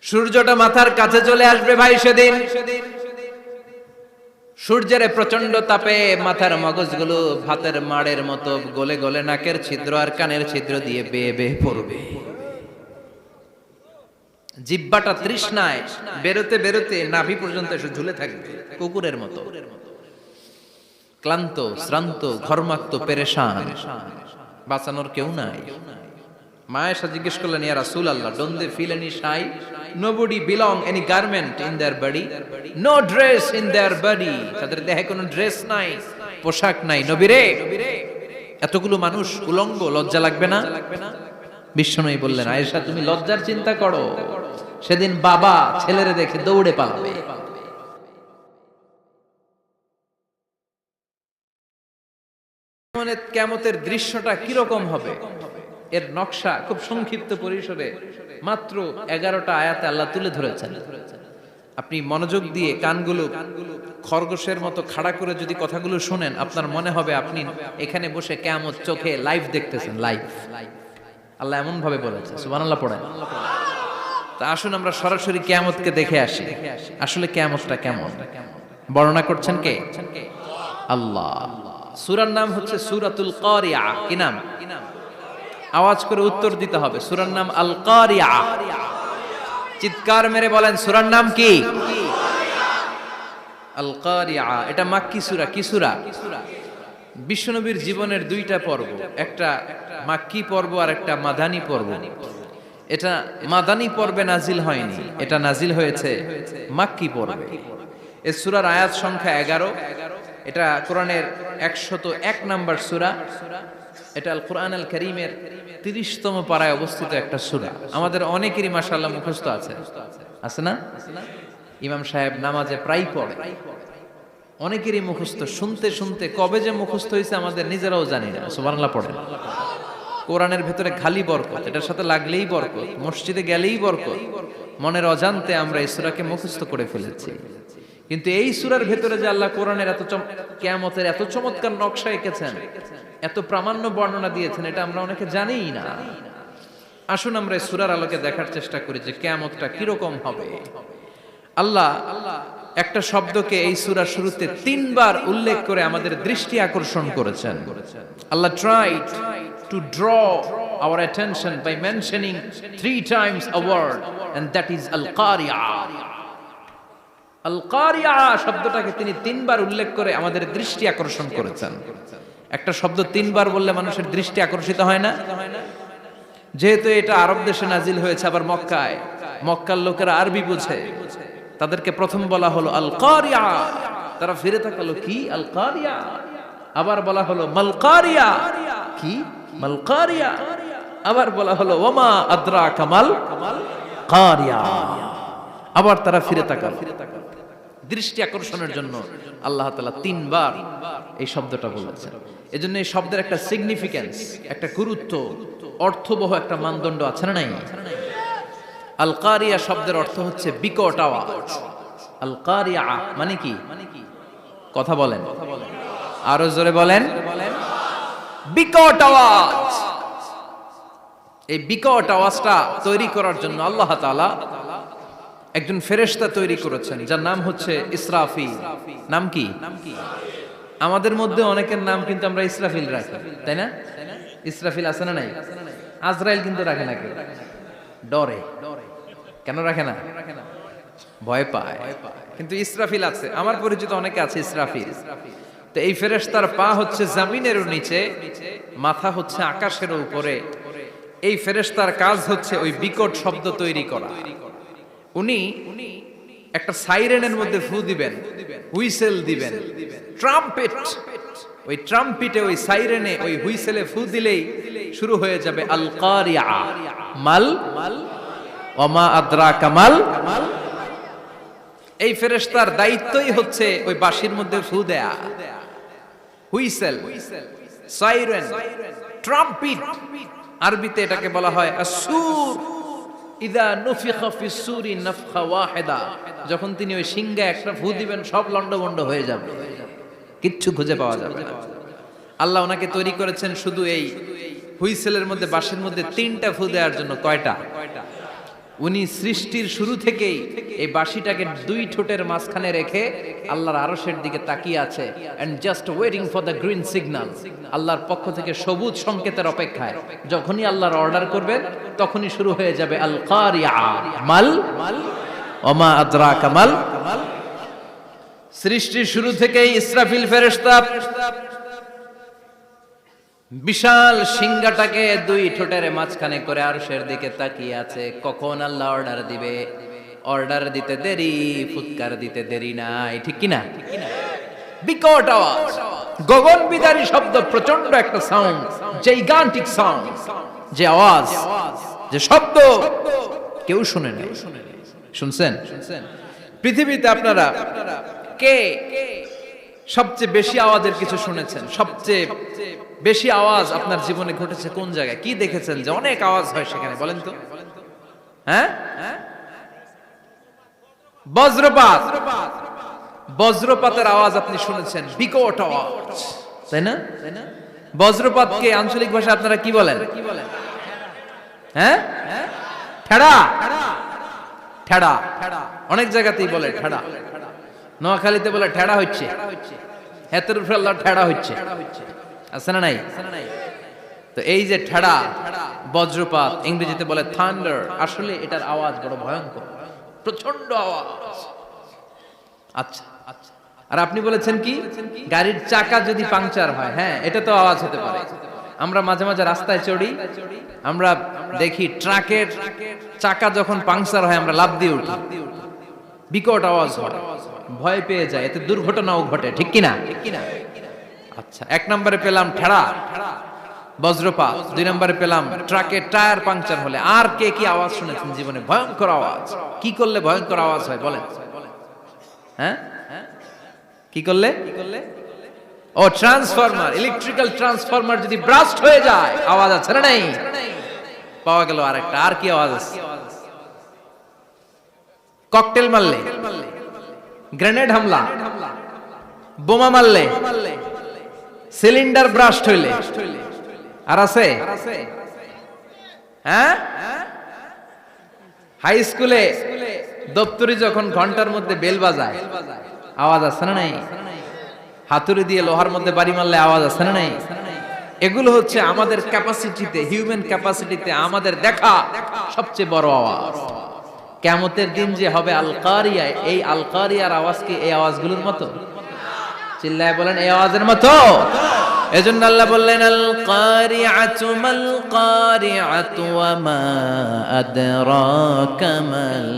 সূর্যটা মাথার কাছে চলে আসবে ভাই সেদিন। সূর্যের প্রচন্ড তাপে মাথার মগজগুলো ভাতের মাড়ের মতো গলে গলে নাকের ছিদ্র আর কানের ছিদ্র দিয়ে বেয়ে বেয়ে পড়বে। জিহ্বাটা তৃষ্ণায় বেরোতে বেরোতে নাভি পর্যন্ত এসে ঝুলে থাকবে কুকুরের মতো, ক্লান্ত শ্রান্ত ঘর্মাক্ত পেরেশান, বাঁচানোর কেউ নাই। মায়েশা জিজ্ঞেস করলেন, ইয়া রাসূলুল্লাহ, don't they feel any shy? Nobody belong any garment in their body, no dress in their body. তাদের দেহে কোনো ড্রেস নাই, পোশাক নাই। নবী রে, এতগুলো মানুষ উলঙ্গ, লজ্জা লাগবে না? বিশ্বনবী বললেন, আয়েশা তুমি লজ্জার চিন্তা করো, সেদিন বাবা ছেলেরে দেখে দৌড়ে পালাবে। কিয়ামতের দৃশ্যটা কিরকম হবে এর নকশা খুব সংক্ষিপ্ত পরিসরে মাত্র 11টা আয়াতে আল্লাহ তুলে ধরেছেন। আপনি মনোযোগ দিয়ে কানগুলো খরগোশের মতো খাড়া করে যদি কথাগুলো শুনেন, আপনার মনে হবে আপনি এখানে বসে কিয়ামত চোখে লাইভ দেখতেছেন। লাইভ আল্লাহ এমন ভাবে বলেছে, সুবহানাল্লাহ পড়েন। তা আসুন আমরা সরাসরি কিয়ামতকে দেখে আসি, আসলে কিয়ামতটা কেমন। বর্ণনা করছেন কে? আল্লাহ। সূরার নাম হচ্ছে সূরাতুল কারিয়া। কি নাম? আওয়াজ করে উত্তর দিতে হবে। সূরার নাম আল কারিয়া। চিৎকার মেরে বলেন, সূরার নাম কি? আল কারিয়া। এটা মাক্কি সূরা। কি সূরা? বিশ্বনবীর জীবনের দুইটা পর্ব, একটা মাক্কি পর্ব আর একটা মাদানী পর্ব। এটা মাদানী পর্বে নাজিল হয়নি, এটা নাজিল হয়েছে মাক্কি পর্বে। এই সূরার আয়াত সংখ্যা 11। এটা কোরআনের 101 নম্বর সূরা। এটা আল কোরআন আল কারীমের 30তম পারায় অবস্থিত একটা সূরা। আমাদের অনেকেরই মাশাআল্লাহ মুখস্থ আছে, আছে না? ইমাম সাহেব নামাজে প্রায় পড়ে, অনেকেরই মুখস্থ। শুনতে শুনতে কবে যে মুখস্থ হয়েছে আমাদের নিজেরাও জানি না। সুবহানাল্লাহ পড়েন। কোরআনের ভেতরে খালি বরকত, এটার সাথে লাগলেই বরকত, মসজিদে গেলেই বরকত। মনের অজান্তে আমরা এই সূরাকে মুখস্থ করে ফেলেছি। কিন্তু এই সূরার ভেতরে যে আল্লাহ কোরআনের কিয়ামতের এত চমৎকার নকশা এঁকেছেন, এত প্রামাণ্য বর্ণনা দিয়েছেন, এটা আমরা অনেকে জানিই না। আসুন আমরা এই সূরার আলোকে দেখার চেষ্টা করি যে কিয়ামতটা কিরকম হবে। আল্লাহ একটা শব্দকে এই সূরার শুরুতে 3 বার উল্লেখ করে আমাদের দৃষ্টি আকর্ষণ করেছেন। আল্লাহ tried to draw our attention by mentioning 3 times a word, and that is al-qari'ah. আল-কারিয়া শব্দটাকে তিনি 3 বার উল্লেখ করে আমাদের দৃষ্টি আকর্ষণ করেছেন। একটা শব্দ 3 বার বললে মানুষের দৃষ্টি আকর্ষিত হয় না? যেহেতু এটা আরব দেশে নাজিল হয়েছে, আবার মক্কায়, মক্কার লোকেরা আরবি বুঝে, তাদেরকে প্রথম বলা হলো আল-কারিয়া। তারা ফিরে তাকালো, কি আল-কারিয়া? আবার বলা হলো মাল-কারিয়া। কি মাল-কারিয়া? আবার বলা হলো ওয়ামা আদরাকা মাল-কারিয়া। আবার তারা ফিরে তাকালো। দৃষ্টি আকর্ষণের জন্য আল্লাহ তাআলা 3 বার এই শব্দটা বলেছেন। এজন্য এই শব্দের একটা সিগনিফিকেন্স, একটা গুরুত্ব, অর্থবহ একটা মানদণ্ড আছে না নাই? আল কারিয়া শব্দের অর্থ হচ্ছে বিকট আওয়াজ। আল কারিয়া মানে কি? কথা বলেন, আরো জোরে বলেন। বিকট আওয়াজ। এই বিকট আওয়াজটা তৈরি করার জন্য আল্লাহ তাআলা একজন ফেরেশতা তৈরি করেছেন, যার নাম হচ্ছে ইসরাফিল। নাম কি? আমাদের মধ্যে অনেকের নাম কিন্তু আমরা ইসরাফিল রাখি, তাই না? ইসরাফিল আছে না নাই? আজরাইল কিন্তু রাখে না কেউ, ডরে। কেন রাখে না? ভয় পায়। কিন্তু ইসরাফিল আছে, আমার পরিচিত অনেকে আছে ইসরাফিল। তো এই ফেরেশতার পা হচ্ছে জমিনের নিচে, মাথা হচ্ছে আকাশের উপরে। এই ফেরেশতার কাজ হচ্ছে ওই বিকট শব্দ তৈরি করা। উনি একটা সাইরেনের মধ্যে ফু দিবেন, হুইসেল দিবেন, ট্রাম্পেট। ওই ট্রাম্পিটে, ওই সাইরেনে, ওই হুইসেলে ফু দিলেই শুরু হয়ে যাবে আল কারিয়া। মাল ওয়ামা আদরাকা মাল। এই ফেরেশতার দায়িত্বই হচ্ছে ওই বাঁশির মধ্যে ফু দেয়া। হুইসেল, সাইরেন, ট্রাম্পিট, আরবিতে এটাকে বলা হয় আসুর। ইদা নুফিখা ফিস সূরি নাফখা ওয়াহিদা, যখন তিনি ওই সিংহে একটা ফু দিবেন, সব লন্ডভন্ড হয়ে যাবে, কিচ্ছু খুঁজে পাওয়া যাবে না। আল্লাহ ওনাকে তৈরি করেছেন শুধু এই হুইসেলের মধ্যে, বাঁশির মধ্যে 3টা ফু দেওয়ার জন্য। কয়টা? উনি সৃষ্টির শুরু থেকেই এই বাঁশিটাকে দুই ঠোঁটের মাঝখানে রেখে আল্লাহর আরশের দিকে তাকিয়ে আছে and just waiting for the green signal. আল্লাহর পক্ষ থেকে সবুজ সংকেতের অপেক্ষায়। যখনই আল্লাহর অর্ডার করবেন তখনই শুরু হয়ে যাবে আল কারিয়া মাল ওমা আদরাকা মাল। সৃষ্টির শুরু থেকেই ইসরাফিল ফেরেশতা বিশাল সিংহাটাকে দুই ঠোঁটের মাঝখানে করে আরশের দিকে তাকিয়ে আছে, কখন আল্লাহ অর্ডার দিবে। অর্ডার দিতে দেরি, ফুৎকার দিতে দেরি নাই, ঠিক কিনা? বিকট আওয়াজ, গগন বিদারী শব্দ, প্রচন্ড একটা সাউন্ড, জাইগান্টিক সাউন্ড, যে আওয়াজ, যে শব্দ কেউ শুনে নাই। শুনছেন? পৃথিবীতে আপনারা কে সবচেয়ে বেশি আওয়াজের কিছু শুনেছেন? সবচেয়ে বেশি আওয়াজ আপনার জীবনে ঘটেছে কোন জায়গায়? কি দেখেছেন যে অনেক আওয়াজ হয় সেখানে? বলেন তো। হ্যাঁ, বজ্রপাত। বজ্রপাতের আওয়াজ আপনি শুনেছেন, বিকট আওয়াজ, তাই না? বজ্রপাতকে আঞ্চলিক ভাষায় আপনারা কি বলেন? হ্যাঁ, ঠেড়া। ঠেড়া অনেক জায়গাতেই বলে ঠেড়া। নোয়াখালীতে বলে ঠেড়া হচ্ছে, হেতের উপরে আল্লাহ ঠেড়া হচ্ছে, আছে না নাই? তো এই যে ঠেড়া, বজ্রপাত, ইংরেজিতে বলে থান্ডার, আসলে এটার আওয়াজ বড় ভয়ঙ্কর, প্রচন্ড আওয়াজ। আচ্ছা, আর আপনি বলেছেন কি, গাড়ির চাকা যদি পাংচার হয়, হ্যাঁ এটা তো আওয়াজ হতে পারে। আমরা মাঝে মাঝে রাস্তায় চড়ি, আমরা দেখি ট্রাকের চাকা যখন পাংচার হয় আমরা লাফ দিয়ে উঠি, বিকট আওয়াজ হয়, ভয় পেয়ে যায়, এতে দুর্ঘটনাও ঘটে, ঠিক কিনা? আচ্ছা, এক নম্বরে পেলাম ঠেড়া, বজ্রপাত, দুই নম্বরে পেলাম ট্রাকের টায়ার পাংচার হলে। আর কে কি আওয়াজ শুনেছেন জীবনে? ভয়ঙ্কর আওয়াজ। কি করলে ভয়ঙ্কর আওয়াজ হয় বলেন? হ্যাঁ, কি করলে? ও ট্রান্সফরমার, ইলেকট্রিক্যাল ট্রান্সফরমার যদি ব্রাস্ট হয়ে যায় আওয়াজ আছে না নাই? পাওয়া গেল আরেকটা। আর কি আওয়াজ আছে? ককটেল মারলে, গ্রেনেড হামলা, বোমা মারলে, সিলিন্ডার ব্রাস্ট হইলে। আর আছে? হ্যাঁ, হাই স্কুলে দপ্তরি যখন ঘন্টার মধ্যে বেল বাজায় আওয়াজ আছে না নাই? হাতুড়ি দিয়ে লোহার মধ্যে বাড়ি মারলে আওয়াজ আছে না নাই? এগুলো হচ্ছে আমাদের ক্যাপাসিটিতে, হিউম্যান ক্যাপাসিটিতে আমাদের দেখা সবচেয়ে বড় আওয়াজ। কিয়ামতের দিন যে হবে আল কারিয়া, এই আল কারিয়ার আওয়াজ কি এই আওয়াজগুলোর মতো? চিল্লায় বলেন, এই আওয়াজের মতো। এজন্য আল্লাহ বললেন আল কারিআতু মাল কারিআতু ওয়া মা আদরাকা মাল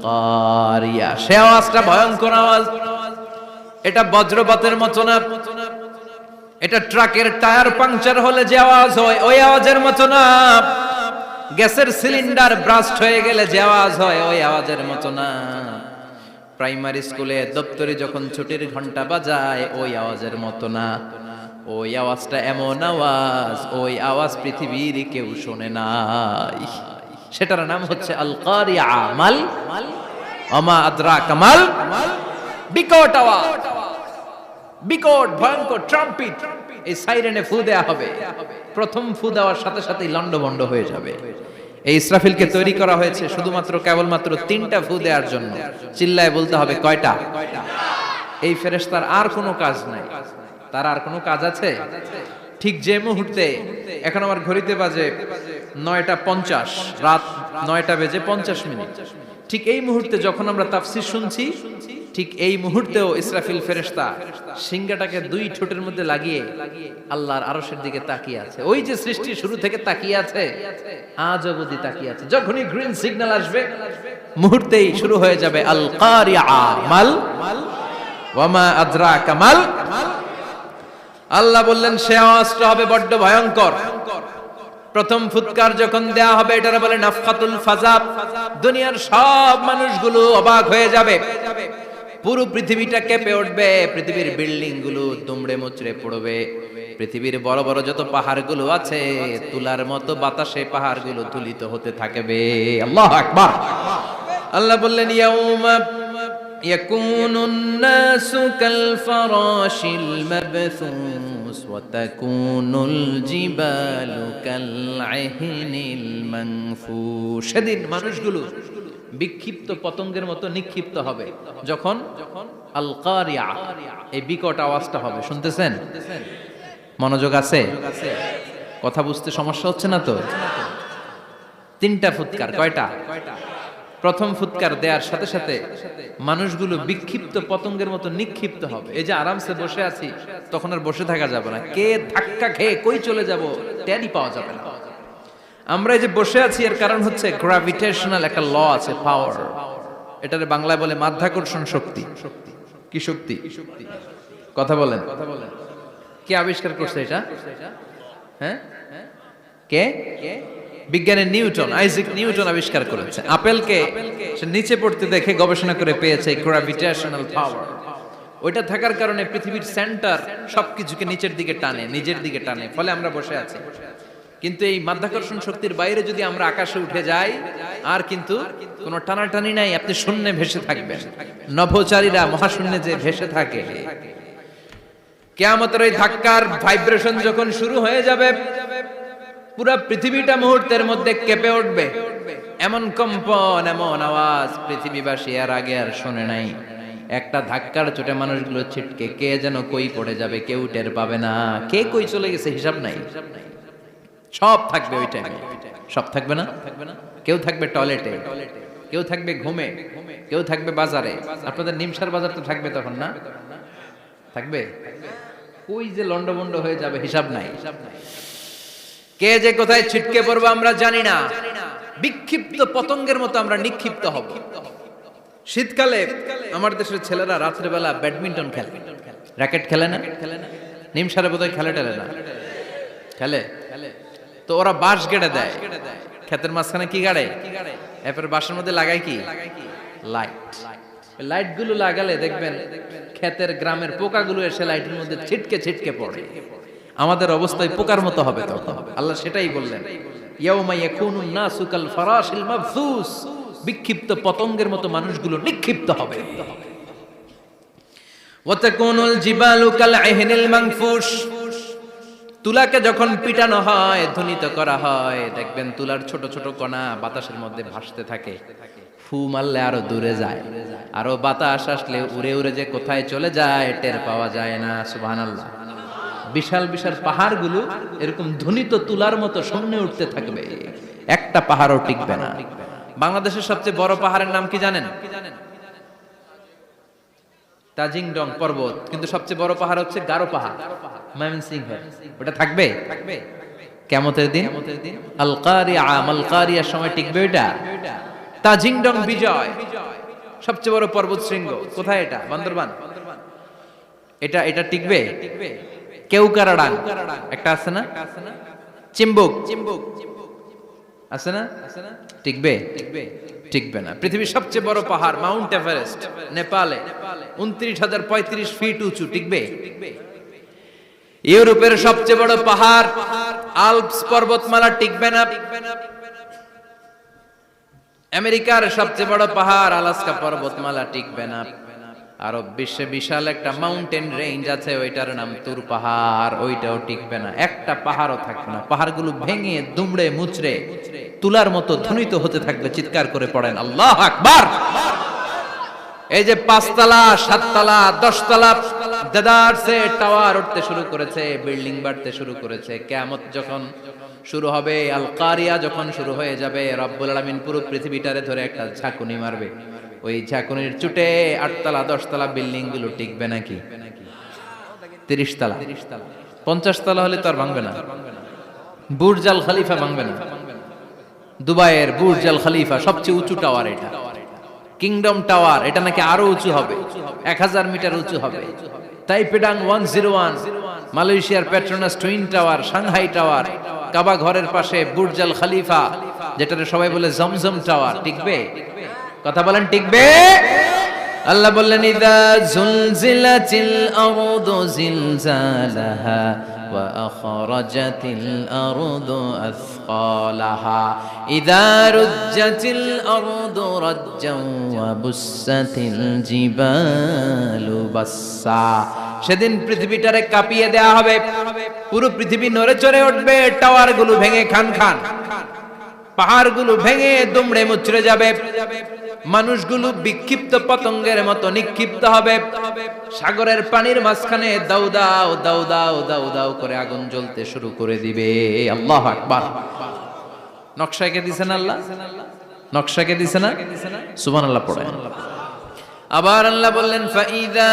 কারিয়া। সে আওয়াজটা ভয়ঙ্কর আওয়াজ। এটা বজ্রপাতের মতো না, এটা ট্রাকের টায়ার পাংচার হলে যে আওয়াজ হয় ওই আওয়াজের মতো না, গ্যাসের সিলিন্ডার ব্রাস্ট হয়ে গেলে যে আওয়াজ হয় ওই আওয়াজের মতো না, প্রাইমারি স্কুলে দপ্তরি যখন ছুটির ঘন্টা বাজায় ওই আওয়াজের মতো না। ওই আওয়াজটা এমন আওয়াজ, ওই আওয়াজ পৃথিবীর কেউ শোনে নাই। সেটার নাম হচ্ছে আল কারিয়া মাল ওমা আদরাকা মাল। বিকট আওয়াজ, বিকট ভয়ঙ্কর ট্রাম্পিট। এই সাইরেনে ফু দেয়া হবে, প্রথম ফু দেওয়ার সাথে সাথেই লন্ডভন্ড হয়ে যাবে। এই ইসরাফিলকে তৈরি করা হয়েছে শুধুমাত্র কেবলমাত্র 3টা ফু দেওয়ার জন্য। চিল্লায় বলতে হবে কয়টা? এই ফেরেশতার আর কোনো কাজ নাই। তার আর কোনো কাজ আছে? ঠিক যে মুহূর্তে, এখন আমার ঘড়িতে বাজে 9:50, রাত 9:50, ঠিক এই মুহূর্তে যখন আমরা তাফসীর শুনছি, ঠিক এই মুহূর্তেও ইসরাফিল ফেরেশতা সিংহাটাকে দুই ঠোঁটের মধ্যে লাগিয়ে আল্লাহর আরশের দিকে তাকিয়ে আছে। ওই যে সৃষ্টির শুরু থেকে তাকিয়ে আছে, আজ অবধি তাকিয়ে আছে। যখনই গ্রিন সিগন্যাল আসবে মুহূর্তেই শুরু হয়ে যাবে আল কারিয়া মাল ওয়া মা আদরাকা মাল। আল্লাহ বললেন সে আওয়াজটা হবে বড্ড ভয়ঙ্কর। প্রথম ফুৎকার যখন দেয়া হবে এটারে বলে নাফখাতুল ফাজা। দুনিয়ার সব মানুষগুলো অবাক হয়ে যাবে, পুরো পৃথিবীটা কেঁপে উঠবে, পৃথিবীর বিল্ডিং গুলো দুমড়ে মুচড়ে পড়বে, পৃথিবীর বড় বড় যত পাহাড়গুলো আছে তুলার মতো বাতাসে পাহাড়গুলো তুলিত হতে থাকবে। আল্লাহু আকবার। আল্লাহ বললেন ইয়াউমা, يكون الناس كالفراش المبثوث وتكون الجبال كالعهن المنفوش সেদিন মানুষগুলো বিক্ষিপ্ত পতঙ্গের মতো নিক্ষিপ্ত হবে যখন আল কারিয়া এই বিকট আওয়াজটা হবে। শুনতেছেন? মনোযোগ আছে? কথা বুঝতে সমস্যা হচ্ছে না তো? তিনটা ফুৎকার। কয়টা? প্রথম ফুৎকার দেওয়ার সাথে সাথে মানুষগুলো বিক্ষিপ্ত পতঙ্গের মতো নিক্ষিপ্ত হবে। এই যে আরামসে বসে আছি, তখন আর বসে থাকা যাবে না। কে ধাক্কা খেয়ে কই চলে যাব টেরই পাওয়া যাবে না। আমরা এই যে বসে আছি এর কারণ হচ্ছে গ্র্যাভিটেশনাল একটা ল আছে, পাওয়ার। এটারে বাংলায় বলে মাধ্যাকর্ষণ শক্তি। কি শক্তি? কথা বলেন। কে আবিষ্কার করছে এটা? হ্যাঁ, কে? বিজ্ঞানের নিউটন, আইজাক নিউটন আবিষ্কার করেছে। আপেলকে সে নিচে পড়তে দেখে গবেষণা করে পেয়েছে গ্র্যাভিটেশনাল পাওয়ার। ওইটা থাকার কারণে পৃথিবীর সেন্টার সবকিছুকে নিচের দিকে টানে, নিজের দিকে টানে, ফলে আমরা বসে আছি। কিন্তু এই মাধ্যাকর্ষণ শক্তির বাইরে যদি আমরা আকাশে উঠে যাই, আর কিন্তু কোনো টানাটানি নাই, আপনি শূন্যে ভেসে থাকবেন। নভোচারীরা মহাশূন্যে যে ভেসে থাকে, কিয়ামতের ওই ধাক্কার ভাইব্রেশন যখন শুরু হয়ে যাবে, পুরা পৃথিবীটা মুহূর্তের মধ্যে কেঁপে উঠবে। এমন কম্পন, এমন আওয়াজ পৃথিবীবাসী আর আগে আর শোনে নাই। একটা ধাক্কার চোটে মানুষগুলো ছিটকে কে যেন কই পড়ে যাবে, কেউ টের পাবে না। কে কই চলে গেছে হিসাব নাই। সব থাকবে ওই টাইমে। সব থাকবে না? কেউ থাকবে টয়লেটে, কেউ থাকবে ঘুমে, কেউ থাকবে বাজারে। আপনাদের নিমসার বাজার তো থাকবে তখন, না থাকবে? কই যে লন্ডভন্ড হয়ে যাবে হিসাব নাই। কে যে কোথায় ছিটকে পড়বো আমরা জানি না। বিক্ষিপ্ত পতঙ্গের মতো আমরা নিক্ষিপ্ত হব। শীতকালে আমার দেশের ছেলেরা রাত্রেবেলা ব্যাডমিন্টন খেলে, র্যাকেট খেলে না? নিমসারে বোধহয় খেলে টেলে না, খেলে। তো ওরা বাঁশ গেড়ে দেয় ক্ষেতের মাঝখানে। কি গাড়ে? এরপর বাঁশের মধ্যে লাগায় কি? লাইট। লাইট গুলো লাগালে দেখবেন ক্ষেতের গ্রামের পোকাগুলো এসে লাইটের মধ্যে ছিটকে ছিটকে পড়ে। আমাদের অবস্থায় পোকার মতো হবে তখন। আল্লাহ সেটাই বললেন, ইয়াউমা ইয়াকুনুন নাসু কাল ফারাশিল মাবসুস। বিক্ষিপ্ত পতঙ্গের মতো মানুষগুলো নিক্ষিপ্ত হবে। ওয়া তাকুনুল জিবালু কাল আহিনিল মানফুশ। তুলাকে যখন পিটানো হয়, ধ্বনিত করা হয়, দেখবেন তুলার ছোট ছোট কণা বাতাসের মধ্যে ভাসতে থাকে। ফু মারলে আরো দূরে যায়, আরো বাতাস আসলে উড়ে উড়ে যে কোথায় চলে যায় টের পাওয়া যায় না। সুবহানাল্লাহ। বিশাল বিশাল পাহাড়গুলো এরকম ধ্বনিত তুলার মতো সামনে উঠতে থাকবে, একটা পাহাড়ও টিকবে না। বাংলাদেশের সবচেয়ে বড় পাহাড়ের নাম কি জানেন? তাজিংডং পর্বত। কিন্তু সবচেয়ে বড় পাহাড় হচ্ছে গারো পাহাড়, ময়মনসিংহ। ওটা থাকবে কিয়ামতের দিন। আল কারিয়া, মাল কারিয়ার সময় টিকবে ওটা। তাজিংডং বিজয় সবচেয়ে বড় পর্বত শৃঙ্গ। কোথায় এটা? বান্দরবান। এটা টিকবে? কেউকারাডাং একটা আছে না? চিম্বুক আছে না? টিকবে? টিকবে না। পৃথিবীর সবচেয়ে বড় পাহাড় মাউন্ট এভারেস্ট নেপালে 29,035 ফিট উঁচু, টিকবে? ইউরোপের সবচেয়ে বড় পাহাড় আল্পস পর্বতমালা টিকবে না। আমেরিকার সবচেয়ে বড় পাহাড় আলাস্কা পর্বতমালা টিকবে না। আরব বিশ্বে বিশাল একটা মাউন্টেন রেঞ্জ আছে, ওইটার নাম তুর পাহাড়, ওইটাও টিকবে না। একটা পাহাড়ও থাকবে না। পাহাড়গুলো ভেঙে দুমড়ে মুচড়ে তুলার মতো ধ্বনিত হতে থাকবে। চিৎকার করে পড়েন আল্লাহু আকবার। এই যে 5 তলা, 7 তলা, 10 তলা দেদারসে টাওয়ার উঠতে শুরু করেছে, বিল্ডিং বাড়তে শুরু করেছে। কিয়ামত যখন শুরু হবে, আল কারিয়া যখন শুরু হয়ে যাবে, রব্বুল আলামিন পুরো পৃথিবীটারে ধরে একটা ঝাঁকুনি মারবে। ওই ঝাঁকুনির চুটে 8 তলা 10 তলা বিল্ডিং গুলো টিকবে নাকি? 30 তলা 50 তলা হলে তো আর ভাঙবে না। বুর্জ আল খলিফা ভাঙবে না। দুবাইয়ের বুর্জ আল খলিফা সবচেয়ে উঁচু টাওয়ার এটা। কিংডম টাওয়ার এটা নাকি আরো উঁচু হবে, 1000 মিটার উঁচু হবে। তাইপেডাং 101, মালয়েশিয়ার Petronas twin tower, Shanghai tower, Kaaba ঘরের পাশে বুর্জ আল খলিফা, যেটাকে সবাই বলে জমজম টাওয়ার, টিকবে? কথা বলেন, টিকবে? আল্লাহ বললেন, ইযা জুলজিলাতিল আরদু জিলজালাহা وأخرجت الأرض أثقالها إذا رجت الأرض رجا وبست الجبال بسا সেদিন পৃথিবীটারে কাঁপিয়ে দেয়া হবে, পুরো পৃথিবী নড়ে চড়ে উঠবে, টাওয়ারগুলো ভেঙে খান খান, পাহাড়গুলো ভেঙে দুমড়ে মুচড়ে যাবে, মানুষগুলো বিক্ষিপ্ত পতঙ্গের মতো নিক্ষিপ্ত হবে, সাগরের পানির মাঝখানে দাউ দাউ দাউ দাউ দাউ দাউ করে আগুন জ্বলতে শুরু করে দিবে। আল্লাহু আকবার। নকশা এঁকে দিছেন আল্লাহ, নকশা এঁকে দিছে না? সুবহানাল্লাহ পড়েন। আবার আল্লাহ বললেন ফাইদা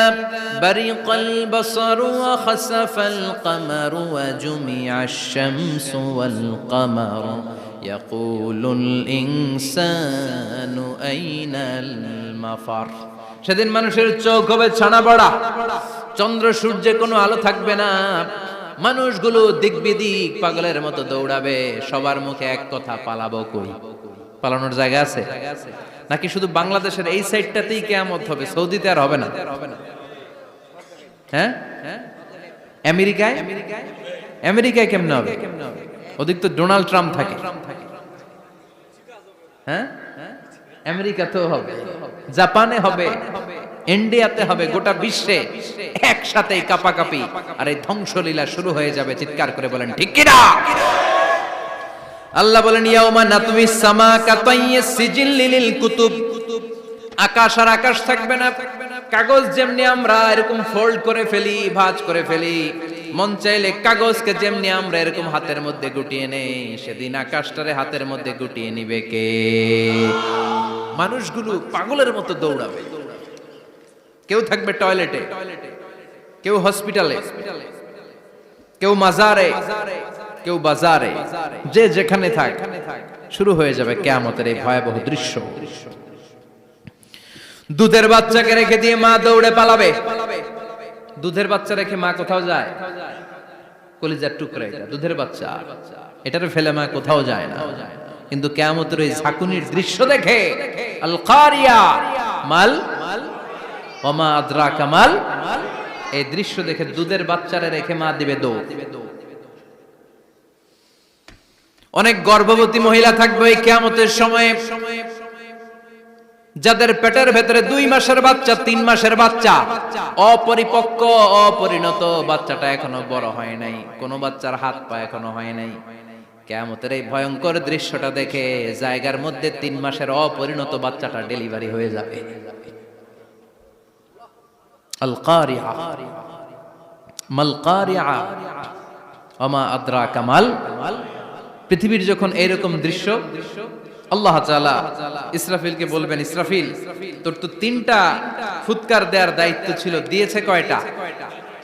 বারিকাল বাসারু ওয়া খাসাফাল কামারু ওয়া জুমিআশ শামসু ওয়াল কামারু ইয়াকুলুল ইনসানু আইনাল মাফার। সেদিন মানুষের চোখ হবে ছানা বড়া, চন্দ্র সূর্যে কোনো আলো থাকবে না, মানুষগুলো দিক বিদিক পাগলের মতো দৌড়াবে, সবার মুখে এক কথা, পালাবো কই? পালানোর জায়গা আছে নাকি শুধু বাংলাদেশের এই সাইডটাতেই কিয়ামত হবে, সৌদিতে আর হবে না? হ্যাঁ, আমেরিকায়, আমেরিকায় কেমনে হবে? ওদিক তো ডোনাল্ড ট্রাম্প থাকে। হ্যাঁ, আমেরিকাতেও হবে, জাপানে হবে, ইন্ডিয়াতে হবে, গোটা বিশ্বে একসাথে কাপাকাপি আর এই ধ্বংসলীলা শুরু হয়ে যাবে। চিৎকার করে বলেন ঠিক কিনা? আল্লাহ বলেন ইয়াউমা নাতমিস সামা কাতাইয়িস সিজিল লিল কুতুব। আকাশ আর আকাশ থাকবে না, কাগজ যেমনি আমরা এরকম ফোল্ড করে ফেলি, ভাঁজ করে ফেলি, মন চাইলে কাগজকে যেমনি আমরা এরকম হাতের মধ্যে গুটিয়ে নেই, সেদিন আকাশটারে হাতের মধ্যে গুটিয়ে নিবে কে? মানুষগুলো পাগলের মতো দৌড়াবে, কেউ থাকবে টয়লেটে, কেউ হসপিটালে, কেউ মাজারে, কেউ বাজারে, যে যেখানে থাক, শুরু হয়ে যাবে কিয়ামতের এই ভয়াবহ দৃশ্য। দুধের বাচ্চাকে রেখে দিয়ে মা দৌড়ে পালাবে। দুধের বাচ্চা রেখে মা কোথাও যায়? কলিজার টুকরা এটা, দুধের বাচ্চা, এটারে ফেলে মা কোথাও যায় না। কিন্তু কিয়ামতের এই ঝাঁকুনির দৃশ্য দেখে আল কারিয়া মাল ওমা আদরাকা মাল, এই দৃশ্য দেখে দুধের বাচ্চারে রেখে মা দিবে দৌড়। অনেক গর্ভবতী মহিলা থাকবে এই কিয়ামতের সময়ে, যাদের পেটের ভেতরে 2 মাসের বাচ্চা, 3 মাসের বাচ্চা, অপরিপক্ক অপরিণত, বাচ্চাটা এখনো বড় হয় নাই, কোন বাচ্চার হাত পা এখনো হয় নাই। কিয়ামতের এই ভয়ঙ্কর দৃশ্যটা দেখে জায়গার মধ্যে 3 মাসের অপরিণত বাচ্চাটা ডেলিভারি হয়ে যাবে। আল কারিয়া মাল কারিয়া ওমা আদরাকা মাল। পৃথিবীর যখন এরকম দৃশ্য, আল্লাহ তাআলা ইসরাফিলকে বলবেন, ইসরাফিল তোর তো 3টা ফুৎকার দেওয়ার দায়িত্ব ছিল, দিয়েছে কয়টা?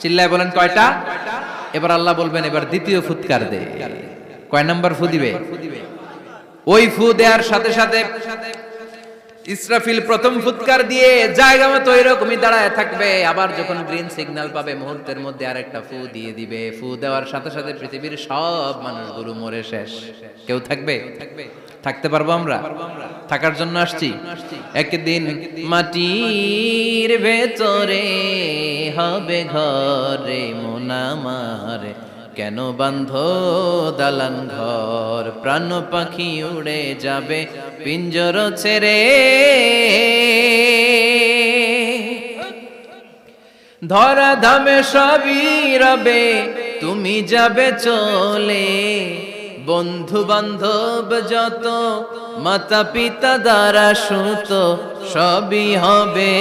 চিল্লায় বলেন কয়টা? এবার আল্লাহ বলবেন এবার দ্বিতীয় ফুৎকার দে। কয় নাম্বার ফু দিবে? ওই ফু দেওয়ার সাথে সাথে ইসরাফিল প্রথম ফুৎকার দিয়ে জায়গা মতো এরকমই দাঁড়ায় থাকবে, আবার যখন গ্রিন সিগন্যাল পাবে মুহূর্তের মধ্যে আরেকটা ফু দিয়ে দিবে। ফু দেওয়ার সাথে সাথে পৃথিবীর সব মানুষগুলো মরে শেষ, কেউ থাকবে? থাকতে পারবো আমরা? থাকার জন্য আসছি। একদিন মাটির ভেতরে হবে ঘরে মন আমার, কেন বাঁধো দালান ঘর, প্রাণ পাখি উড়ে যাবে পিঞ্জর ছেড়ে, ধরা ধামে সবই রবে তুমি যাবে চলে, বন্ধু বান্ধব যত মাতা পিতা দ্বারা সুত সবই হবে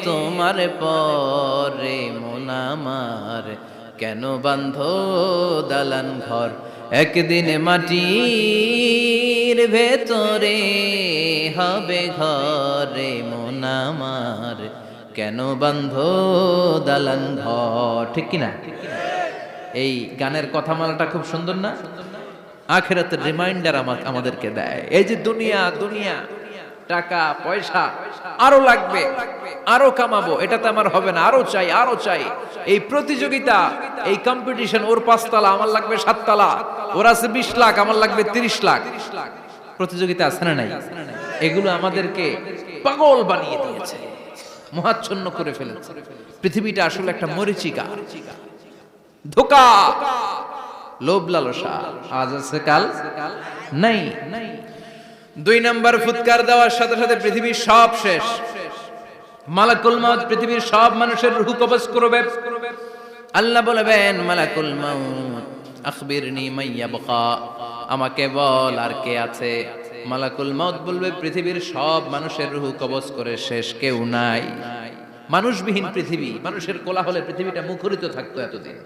তোমার পরে মন আমার, কেন বাঁধো দালান ঘর, একদিন মাটির ভেতরে হবে ঘরে মন আমার, কেন বাঁধো দালান ঘর। ঠিক কিনা? এই গানের কথামালাটা খুব সুন্দর না? আখিরাতের রিমাইন্ডার আমাদেরকে দেয়। এই যে দুনিয়া দুনিয়া, টাকা পয়সা আরো লাগবে, আরো কামাবো, এটাতে আমার হবে না, আরো চাই আরো চাই। এই প্রতিযোগিতা, এই কম্পিটিশন, ওর 5 তলা আমার লাগবে 7 তলা, ওর আছে 20 লাখ আমার লাগবে 30 লাখ, প্রতিযোগিতা আছে না নাই? এগুলো আমাদেরকে পাগল বানিয়ে দিয়েছে, মোহাচ্ছন্ন করে ফেলেছে। পৃথিবীটা আসলে একটা মরীচিকা, ধোঁকা। লোভ লালসা আজ আছে কাল নাই। 2 নাম্বার ফুৎকার দেওয়ার সাথে সাথে পৃথিবীর সব শেষ। মালাকুল মাউত পৃথিবীর সব মানুষের রূহ কবজ করবে। আল্লাহ বলবেন মালাকুল মাউত আখবিরনি মাইয়াবকা, আমাকে বল আর কে আছে। মালাকুল মাউত বলবে পৃথিবীর সব মানুষের রূহ কবজ করে শেষ, কেউ নাই। মানুষবিহীন পৃথিবী, মানুষের কোলাহলে পৃথিবীটা মুখরিত থাকতো এতদিন।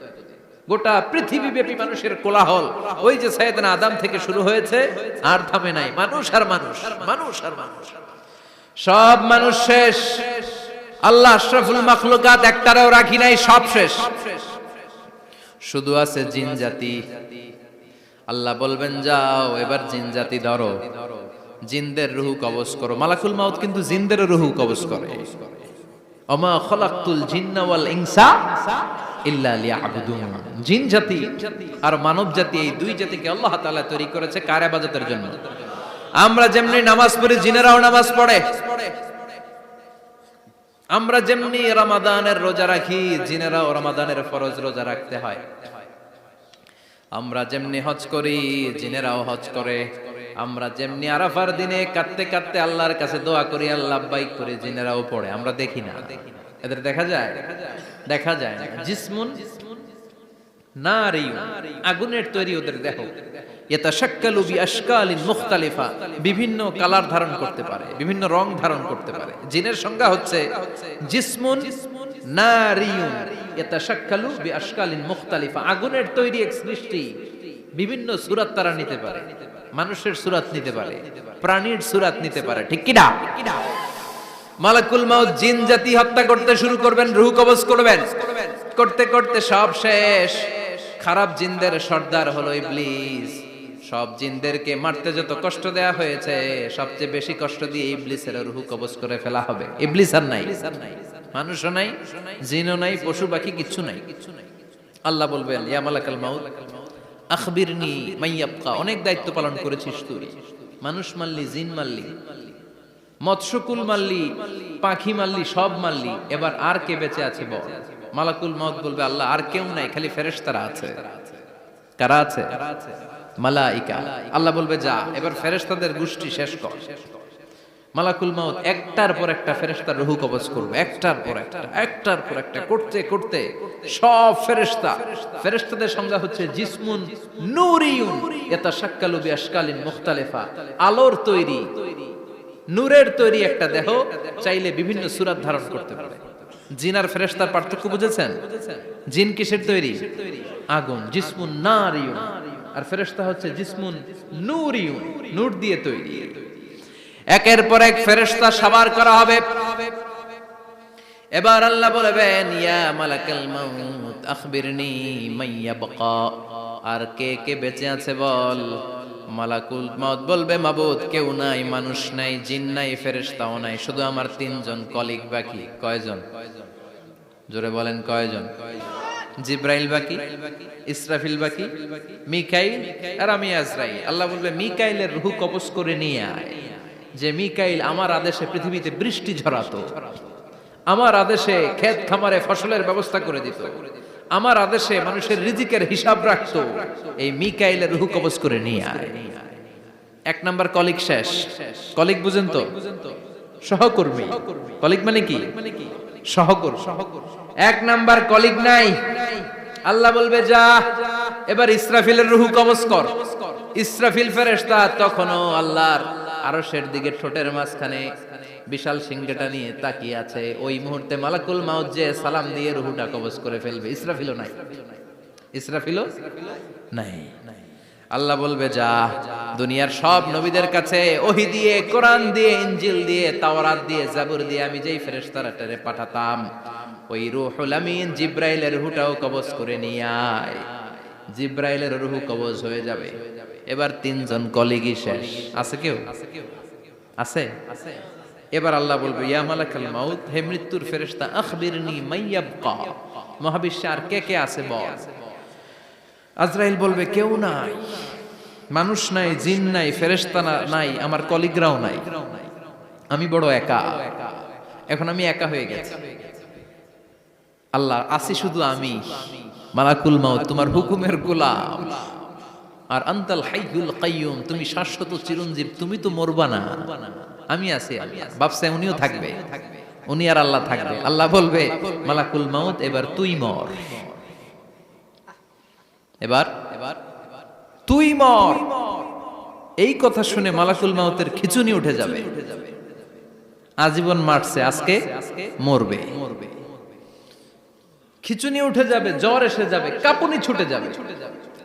গোটা পৃথিবী ব্যাপী মানুষের কোলাহল, ওই যে সাইয়েদনা আদম থেকে শুরু হয়েছে আর থামে নাই। মানুষ আর মানুষ, মানুষ আর মানুষ, সব মানুষ শেষ। আল্লাহ আশরাফুল মাখলুকাত একটারও রাখি নাই, সব শেষ। শুধু আছে জিন জাতি। আল্লাহ বলবেন যাও এবার জিন জাতি ধরো, জিনদের রূহ কবজ করো। মালাকুল মাউত কিন্তু জিনদের রূহ কবজ করে। ওমা খলাকতুল জিন্না ওয়াল ইনসা ইল্লা লিয়াবুদুন। জিন জাতি আর মানব জাতি, এই দুই জাতিকে আল্লাহ তাআলা তৈরি করেছে কার ইবাদতের জন্য। আমরা যেমনি নামাজ পড়ি, জিনেরাও নামাজ পড়ে। আমরা যেমনি রমাদানের রোজা রাখি, জিনেরাও রমাদানের ফরজ রোজা রাখতে হয়। আমরা যেমনি হজ করি, জিনেরাও হজ করে। আমরা যেমনি আরাফার দিনে কাঁদতে কাঁদতে আল্লাহর কাছে দোয়া করি, আল্লাহ লাব্বাইক করে, জিনেরাও পড়ে। আমরা দেখি না, এদের দেখা যায়? দেখা যায় না। জিসমুন নারিয়ুন, আগুনের তৈরি ওদের দেহ। ইয়াতাশাক্কালু বিআশকালিন মুখতালিফা, বিভিন্ন কালার ধারণ করতে পারে, বিভিন্ন রং ধারণ করতে পারে। জিনের সংজ্ঞা হচ্ছে জিসমুন নারিয়ুন ইয়াতাশাক্কালু বিআশকালিন মুখতালিফা, আগুনের তৈরি এক সৃষ্টি। বিভিন্ন সূরত তারা নিতে পারে, মানুষের সূরত নিতে পারে, প্রাণীর সূরত নিতে পারে, ঠিক কি না? মালাকুল মাউত জিন জাতি হত্যা করতে শুরু করবেন, রূহ কবজ করবেন। করতে করতে সব শেষ। খারাপ জিনদের সর্দার হলো ইবলিস। সব জিনদেরকে মারতে যত কষ্ট দেয়া হয়েছে, সবচেয়ে বেশি কষ্ট দিয়ে ইবলিসের রূহ কবজ করে ফেলা হবে। ইবলিস আর নাই, মানুষও নাই, জিনও নাই, পশু পাখি কিচ্ছু নাই। আল্লাহ বলবেন ইয়া মালাকাল মাউত আখবিরনি মাইয়াবকা, অনেক দায়িত্ব পালন করেছিস তুই। মানুষ মারলি, জিন মারলি, মৎস্যকুল মারলি, পাখি মারলি, সব মারলি, এবার আর কে বেঁচে আছে বল। মালাকুল মাউত বলবে আল্লাহ আর কেউ নাই, খালি ফেরেশতারা আছে। কারা আছে? মালাইকা। আল্লাহ বলবে যা এবার ফেরেশতাদের গোষ্ঠী শেষ কর। মালাকুল মাউত একটার পর একটা ফেরেশতার রূহ কবজ করবে, একটার পর একটা, একটার পর একটা করতে করতে সব ফেরেশতা। ফেরেশতাদের সংজ্ঞা হচ্ছে জিসমুন নূরিয়ুন ইয়াতাশাক্কালু বিআশকালিন মুখতালিফা, আলোর তৈরি, নূরের তৈরি একটা দেহ, চাইলে বিভিন্ন সূরত ধারণ করতে পারে। জিন আর ফেরেশতার পার্থক্য বুঝেছেন? জিন কিসের তৈরি? আগুন, জিসমুন নারিয়ুন। আর ফেরেশতা হচ্ছে জিসমুন নূরিয়ুন, নূর দিয়ে তৈরি। একের পর এক ফেরেশতা সাবার করা হবে। এবার আল্লাহ বলবেন ইয়া মালাকাল মাউত আখবিরনি মাইয়াবকা, আর কে কে বেঁচে আছে বল। মালাকুল মাউত বলবে মাবুদ কেউ নাই, মানুষ নাই, জিন নাই, ফেরেশতাও নাই, শুধু আমার 3 জন কলিগ বাকি। কয়জন? জোরে বলেন কয়জন? জিব্রাইল বাকি, ইসরাফিল বাকি, মিকাইল আর আমি আজরাইল। আল্লাহ বলবে মিকাইলের রূহ কবজ করে নিয়ে আয়। যে মিকাইল আমার আদেশে পৃথিবীতে বৃষ্টি ঝরাতো, আমার আদেশে ক্ষেত খামারে ফসলের ব্যবস্থা করে দিত, আমার আদেশে মানুষের রিজিকের হিসাব রাখতো, এই মিকাইলের রূহ কবজ করে নিয়ে আয়। 1 নাম্বার কলিগ শেষ। কলিগ বুঝেন তো? সহকর্মী। কলিগ মানে কি? সহকর্মী। 1 নাম্বার কলিগ নাই। আল্লাহ বলবে যা এবার ইসরাফিলের রূহ কবজ কর। ইসরাফিল ফেরেশতা তখনও আল্লাহর আরশের দিকে ঠোঁটের মাঝখানে বিশাল সিংহটা নিয়ে তাকিয়ে আছে। ওই মুহূর্তে মালাকুল মাউত যে সালাম দিয়ে রূহটা কবজ করে ফেলবে। ইসরাফিলও নাই, ইসরাফিলও নাই। আল্লাহ বলবে যা দুনিয়ার সব নবীদের কাছে ওহী দিয়ে, কোরআন দিয়ে, ইনজিল দিয়ে, তাওরাত দিয়ে, জাবুর দিয়ে আমি যেই ফেরেশতাটারে পাঠাতাম, ওই রূহুল আমিন জিব্রাইলের রূহটাও কবজ করে নিয়ে আয়। জিব্রাইলের রূহ কবজ হয়ে যাবে। এবার 3 জন কলিগই শেষ। আছে কেউ? আছে? এবার আল্লাহ বলবে ইয়া মালাকাল মাউত, হে মৃত্যুর ফেরেশতা আখবিরনি মাইয়াবকা, মহাবিশ্বে আর কে কে আছে বল। আজরাইল বলবে কেউ নাই, মানুষ নাই, জিন নাই, ফেরেশতা নাই, আমার কলিগরাও নাই, আমি বড় একা, এখন আমি একা হয়ে গেছি। আল্লাহ আসি শুধু আমি। মালাকুল মাউত তোমার হুকুমের গোলাম, আর আনতাল হাইয়ুল কাইয়ুম তুমি শাশ্বত চিরঞ্জীব, তুমি তো মরবা না, আমি আছি। ভাবছে উনিও থাকবে, উনি আর আল্লাহ থাকবে। আল্লাহ বলবে মালাকুল মাউত এবার তুই মর, এবার তুই মর। এই কথা শুনে মালাকুল মাউতের খিচুনি উঠে যাবে। আজীবন মারছে, আজকে মরবে। খিচুনি উঠে যাবে, জ্বর এসে যাবে, কাঁপুনি ছুটে যাবে,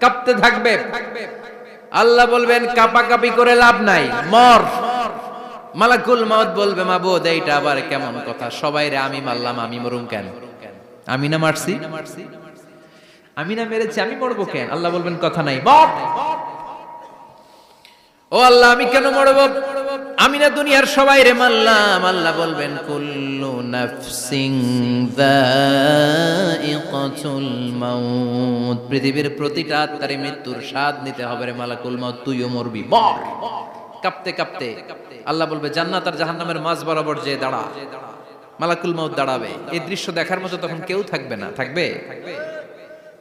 কাঁপতে থাকবে। আল্লাহ বলবেন কাঁপাকাঁপি করে লাভ নাই, মর। মালাকুল মাউত বলবে মাবুদ এইটা আবার কেমন কথা, সবাই রে আমি মারলাম, আমি মরুম কেন? আমি না মারছি, আমি না মেরেছি, আমি মরবো কেন? আল্লাহ বলবেন কথা নাই, মর। ও আল্লাহ আমি কেন মরবো? আমি না দুনিয়ার সবাই রে মারলাম। আল্লাহ বলবেন কুল্লু নাফসিন যায়িকাতুল মাউত, পৃথিবীর প্রতিটা আত্মারে মৃত্যুর স্বাদ নিতে হবে রে মালাকুল মাউত, তুইও মরবি, মর। কাঁপতে কাঁপতে আল্লাহ বলবে জান্নাত আর জাহান্নামের মাঝ বরাবর যে দাঁড়া। মালাকুল মাউত দাঁড়াবে, এই দৃশ্য দেখার মতো তখন কেউ থাকবে না, থাকবে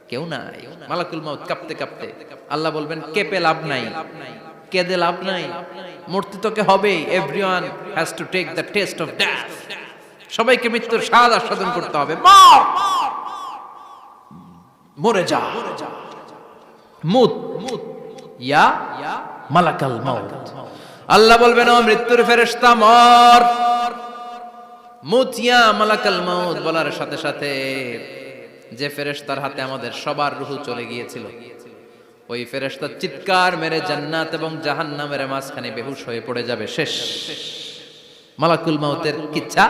কেউ নাই। মালাকুল মাউত কাঁপতে কাঁপতে আল্লাহ বলবেন কেঁপে লাভ নাই, কেঁদে লাভ নাই, মরতে তোকে হবে। Everyone has to take the test of death, সবাইকে মৃত্যুর স্বাদ আস্বাদন করতে হবে। মর, মরে যা, মুত ইয়া মালাকাল মাউত। আল্লাহ বলবেন ও মৃত্যুর ফেরেশতা মর, মুত ইয়া মালাকাল মাউত। বলার সাথে সাথে যে ফেরেশতার হাতে আমাদের সবার রূহ চলে গিয়েছিল, ওই ফেরেশতা চিৎকার মেরে জান্নাত এবং জাহান্নামের মাঝখানে বেহুশ হয়ে পড়ে যাবে, শেষ। মালাকুল মাউতের কিচ্ছা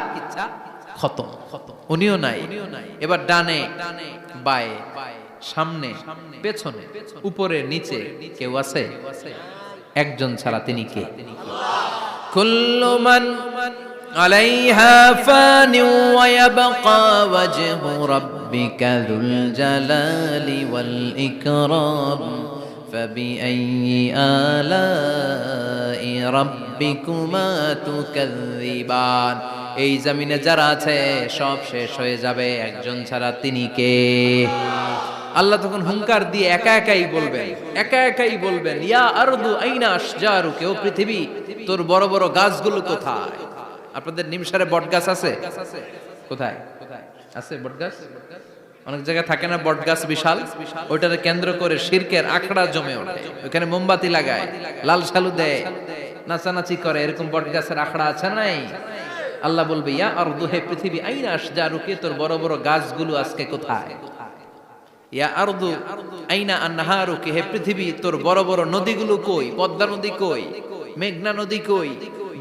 খতম, উনিও নাই। এবার ডানে বায়ে সামনে পেছনে উপরে নিচে কেউ আছে? একজন ছাড়া, তিনি কে? কুল্লু মান আলাইহা ফানি ওয়া ইয়াবকা ওয়াজহু রাব্বিকা যুল জালালি ওয়াল ইকরাম ফাবিআইয়ি আলাই রাব্বিকুমা তুকাযযিবান। এই জমিনে যারা আছে সব শেষ হয়ে যাবে, একজন ছাড়া, তিনি কে? আল্লাহ তখন হুঙ্কার দিয়ে একা একাই বলবেন, একা একাই বলবেন ইয়া আরদু আইনা আশজারুকা, ও পৃথিবী তোর বড় বড় গাছগুলো কোথায়? আপনাদের নিমসারে বট গাছ আছে? কোথায় আছে বট গাছ? অনেক জায়গায় থাকে না বট গাছ বিশাল, ওইটারে কেন্দ্র করে শিরকের আখড়া জমে ওঠে, ওখানে মোমবাতি লাগায়, লাল শালু দেয়, নাচানাচি করে, এরকম বট গাছের আখড়া আছে নাই? আল্লাহ বলবে ইয়া আরদু, হে পৃথিবী, আইনা আশজারুকা, তোর বড় বড় গাছগুলো আজকে কোথায়? ইয়া আরদু আইনা আনহারুকা, হে পৃথিবী তোর বড় বড় নদীগুলো কই? পদ্মা নদী কই? মেঘনা নদী কই?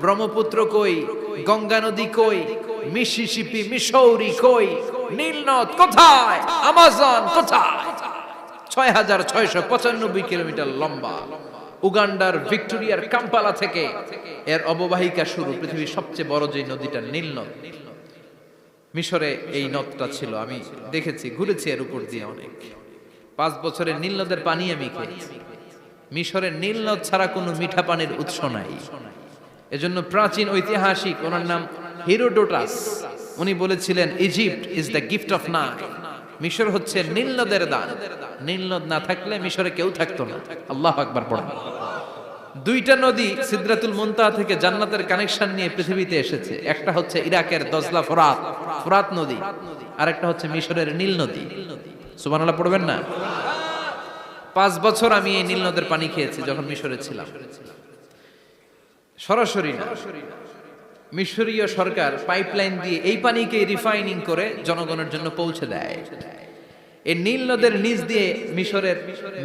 ব্রহ্মপুত্র কই? গঙ্গা নদী কই? মিসিসিপি, মিসৌরি কই? নীল নদ কোথায়? আমাজন কোথায়? ৬৬৯৫ কিলোমিটার লম্বা, উগান্ডার ভিক্টোরিয়ার কাম্পালা থেকে এর অববাহিকা শুরু। পৃথিবীর সবচেয়ে বড় যে নদীটা নীল নদ, মিশরে এই নদটা ছিল। আমি দেখেছি, ঘুরেছি এর উপর দিয়ে অনেক। 5 বছরের নীল নদের পানি আমি খেয়েছি। মিশরের নীল নদ ছাড়া কোনো মিঠা পানির উৎস নাই। এজন্য প্রাচীন ঐতিহাসিক, ওনার নাম হিরোডোটাস, উনি বলেছিলেন Egypt is the gift of Nile, মিশর হচ্ছে নীল নদের দান। নীল নদ না থাকলে মিশরে কেউ থাকতো না। আল্লাহু আকবার পড়েন। 2টা নদী সিদরাতুল মুনতাহা থেকে জান্নাতের কানেকশন নিয়ে পৃথিবীতে এসেছে। একটা হচ্ছে ইরাকের দজলা ফোরাত নদী, আর একটা হচ্ছে মিশরের নীল নদী। সুবহানাল্লাহ পড়বেন না? 5 বছর আমি এই নীল নদের পানি খেয়েছি যখন মিশরে ছিলাম। সরাসরি না, মিশরীয় সরকার পাইপলাইন দিয়ে এই পানিকে রিফাইনিং করে জনগণের জন্য পৌঁছে দেয়। এই নীল নদের নিচ দিয়ে মিশরের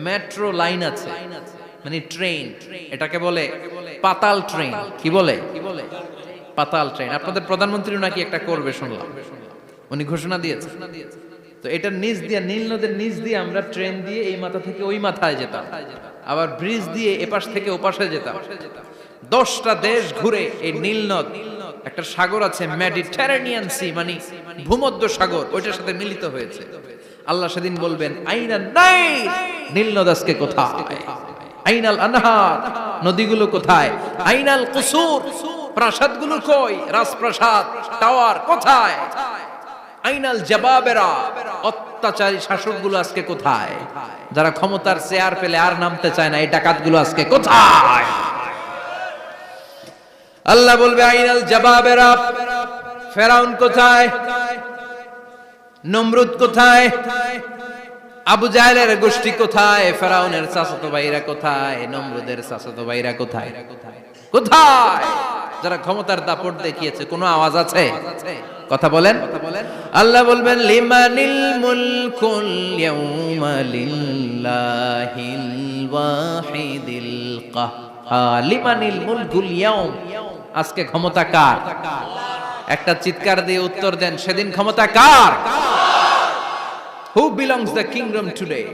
মেট্রো লাইন আছে, মানে ট্রেন, এটাকে বলে পাতাল ট্রেন। কি বলে? পাতাল ট্রেন। আপনাদের প্রধানমন্ত্রী নাকি একটা করবে শুনলাম, উনি ঘোষণা দিয়েছে। তো এটার নিচ দিয়ে, নীল নদের নিচ দিয়ে আমরা ট্রেন দিয়ে এই মাথা থেকে ওই মাথায় যেতাম, আবার ব্রিজ দিয়ে এপাশ থেকে ওপাশে যেতাম। 10টা দেশ ঘুরে এই নীল নদ, একটা সাগর আছে মেডিটেরেনিয়ান সি, মানে ভূমধ্য সাগর, ওইটার সাথে মিলিত হয়েছে। আল্লাহ সেদিন বলবেন আইনা নাইল, নীল নদ আজকে কোথায়? আইনাল আনহার, নদীগুলো কোথায়? আইনাল কুসুর, প্রাসাদগুলো কই? রাজপ্রাসাদ, টাওয়ার কোথায়? আইনাল জাবাবেরা, অত্যাচারী শাসকগুলো আজকে কোথায়? যারা ক্ষমতার চেয়ার পেলে আর নামতে চায় না, এই ডাকাতগুলো আজকে কোথায়? আল্লাহ বলবে আইনাল জাবাবেরা, ফেরাউন কোথায়? নমরুদ কোথায়? আবু জাহেলের গোষ্ঠী কোথায়? ফেরাউনের চাচাতো ভাইরা কোথায়? নমরুদের চাচাতো ভাইরা কোথায়? কোথায়? যারা ক্ষমতার দাপট দেখিয়েছে, কোনো আওয়াজ আছে? কথা বলেন। আল্লাহ বলবেন লিমানিল মুলকুল ইয়াউমা লিল্লাহিল ওয়াহিদিল কাহ্হার। লিমানিল মুলকুল ইয়াউম, আজকে ক্ষমতা কার? একটা চিৎকার দিয়ে উত্তর দেন, সেদিন ক্ষমতা কার? Who belongs the kingdom today?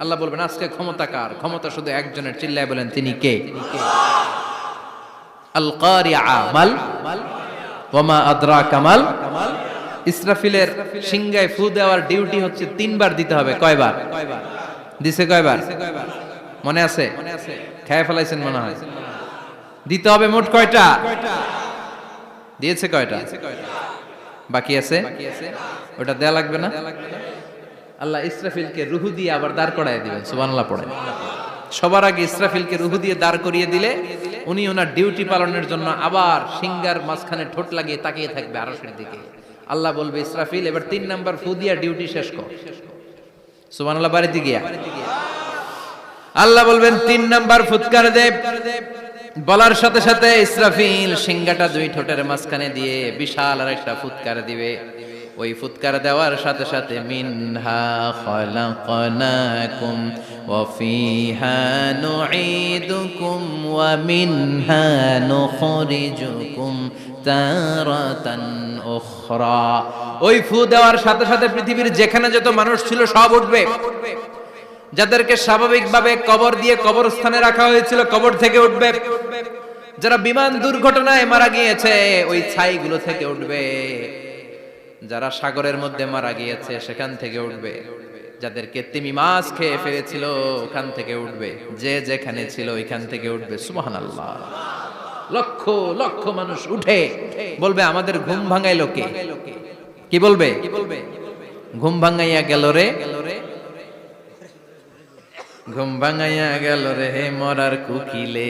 আল্লাহ বলবেন আজকে ক্ষমতা কার? ক্ষমতা শুধু একজনের, চিল্লায় বলেন তিনি কে? আল কারিআ মাল ওয়া মা আদরাকা মাল। ইসরাফিলের সিংহায় ফু দেওয়ার ডিউটি হচ্ছে 3 বার দিতে হবে। কয়বার দিছে? কয়বার মনে আছে? খেয়ে ফেলাইছেন মনে হয়। দিতে হবে মোট কয়টা? দিয়েছে কয়টা? বাকি আছে? ওটা দেয়া লাগবে না? আল্লাহ ইসরাফিলকে রুহু দিয়ে আবার দাঁড় করায় দিবেন। সুবহানাল্লাহ পড়েন। সবার আগে ইসরাফিলকে রুহু দিয়ে দাঁড় করিয়ে দিলে উনি ওনার ডিউটি পালনের জন্য আবার সিংহার মাঝখানে ঠোঁট লাগিয়ে তাকিয়ে থাকবে আরশের দিকে। আল্লাহ বলবে ইসরাফিল এবার 3 নাম্বার ফু দিয়া ডিউটি শেষ কর। সুবহানাল্লাহ। বাড়িতে গিয়া আল্লাহ বলবেন 3 নাম্বার ফুৎকার দে। বলার সাথে সাথে ইসরাফিল সিংহাটা 2 ঠোঁটের মাঝখানে দিয়ে বিশাল আরেকটা ফুৎকার দিবে। ওই ফুৎকার দেওয়ার সাথে সাথে মিনহা খালাকনাকুম ওয়া ফিহা নুঈদুকুম ওয়া মিনহা নুখরিজুকুম তারাতান উখরা। ওই ফু দেওয়ার সাথে সাথে পৃথিবীর যেখানে যত মানুষ ছিল সব উঠবে। যাদেরকে স্বাভাবিকভাবে কবর দিয়ে কবরস্থানে রাখা হয়েছিল কবর থেকে উঠবে। যারা বিমান দুর্ঘটনায় মারা গিয়েছে ওই ছাইগুলো থেকে উঠবে। যারা সাগরের মধ্যে মারা গিয়েছে সেখান থেকে উঠবে। যাদেরকে তিমি মাছ খেয়ে ফেলেছিল ওখান থেকে উঠবে। যে যেখানে ছিল ওইখান থেকে উঠবে। সুবহানাল্লাহ। লক্ষ লক্ষ মানুষ উঠে বলবে আমাদের ঘুম ভাঙাইলো কে? কি বলবে? ঘুম ভাঙাইয়া গেল রে, ঘুম ভাঙাইয়া গেল রে মরার কুকিলে।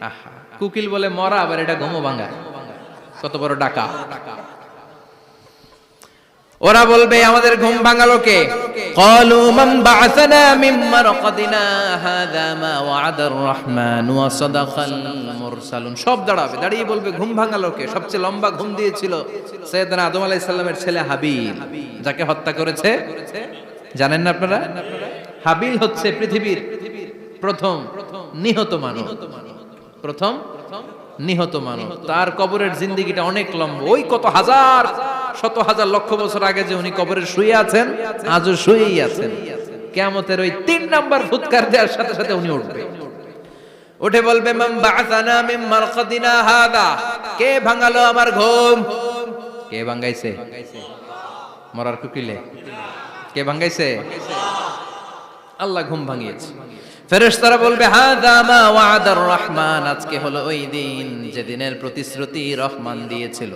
আহা, কুকিল বলে মরা, আবার এটা ঘুমো ভাঙা। কত বড় ডাকা। ওরা বলবে আমাদের ঘুম ভাঙালো কে? ক্বালু মান বা'আসানা মিন মারকাদিনা হাযা মা ওয়া'দার রহমান ওয়া সাদাকাল মুরসালুন। সব দাঁড়াবে, দাঁড়িয়ে বলবে ঘুম ভাঙালো কে? সবচেয়ে লম্বা ঘুম দিয়েছিল সাইয়েদনা আদম আলাইহিস সালামের ছেলে হাবিল, যাকে হত্যা করেছে। জানেন না আপনারা? হাবিল হচ্ছে পৃথিবীর প্রথম নিহত মানব। প্রথম নিহত মানব। তার কবরের জিন্দেগিটা অনেক লম্বা। ওই কত হাজার শত হাজার লক্ষ বছর আগে যে উনি কবরে শুয়ে আছেন, আজও শুয়েই আছেন। কিয়ামতের ওই 3 নাম্বার ফুৎকার দেওয়ার সাথে সাথে উনি উঠবে। উঠে বলবে মান বা'আসানা মিন মারকাদিনা হাদা। কে ভাঙালো আমার ঘুম? কে ভাঙাইছে? মরার কুকিলে কে ভাঙাইছে? আল্লাহ ঘুম ভাঙিয়েছে। ফেরেশতারা বলবে হাযা মা ওয়া'দার রহমান। আজকে হলো ওই দিন যে দিনের প্রতিশ্রুতি রহমান দিয়েছিল,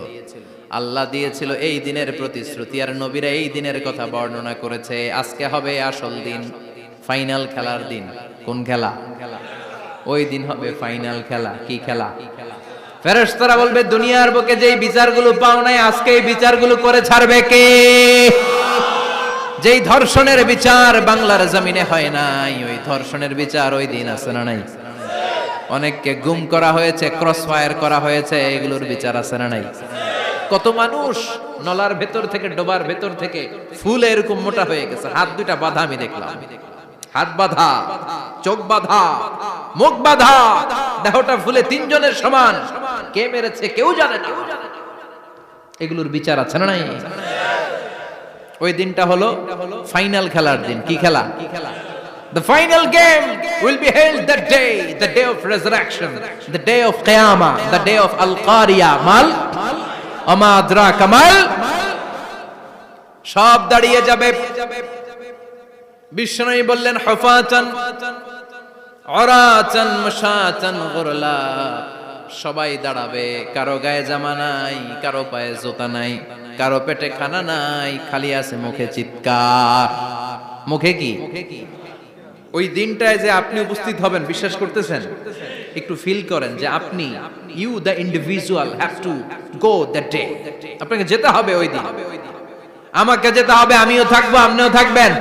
আল্লাহ দিয়েছিল। এই দিনের প্রতিশ্রুতি আর নবীরা এই দিনের কথা বর্ণনা করেছে। আজকে হবে আসল দিন, ফাইনাল খেলার দিন। কোন খেলা? ওই দিন হবে ফাইনাল খেলা। কি খেলা? ফেরেশতারা বলবে দুনিয়ার বুকে যেই বিচারগুলো পাও নাই আজকে এই বিচারগুলো করে ছাড়বে কে? যেই ধর্ষণের বিচার বাংলার জমিনে হয় নাই, ওই ধর্ষণের বিচার ওই দিন আছে না নাই? অনেককে গুম করা হয়েছে, ক্রস ফায়ার করা হয়েছে, এগুলোর বিচার আছে না নাই? কত মানুষ নলার ভেতর থেকে, ডোবার ভেতর থেকে ফুল এরকম মোটা হয়ে গেছে, হাত দুইটা বাঁধা। আমি দেখলাম হাত বাঁধা, চোখ বাঁধা, মুখ বাঁধা, দেহটা ফুলে 3 জনের সমান। কে মেরেছে কেউ জানে না। এগুলোর বিচার আছে না নাই? ওই দিনটা হলো ফাইনাল খেলার দিন। কি খেলা? The final game will be held that day, the day of resurrection, the day of Qiyamah, the day of Al-Qari'ah. Mal আমা আদরাকা মাল। সব দাঁড়িয়ে যাবে। বিষ্ণু বললেন হুফাতান উরাতান মাশাতান গুরলা। সবাই দাঁড়াবে, কারো গায়ে জামা নাই, কারো পায়ে জুতা নাই। কারো পেটে খানা নাই, খালি আছে মুখে চিৎকার। মুখে কি? ওই দিনটায় যে আপনি উপস্থিত হবেন, বিশ্বাস করতেছেন? একটু ফিল করেন যে আপনি, you the individual have to go that day. আপনাকে যেতে হবে ওই দিন, আমাকে যেতে হবে, আমিও থাকবো, আপনিও থাকবেন,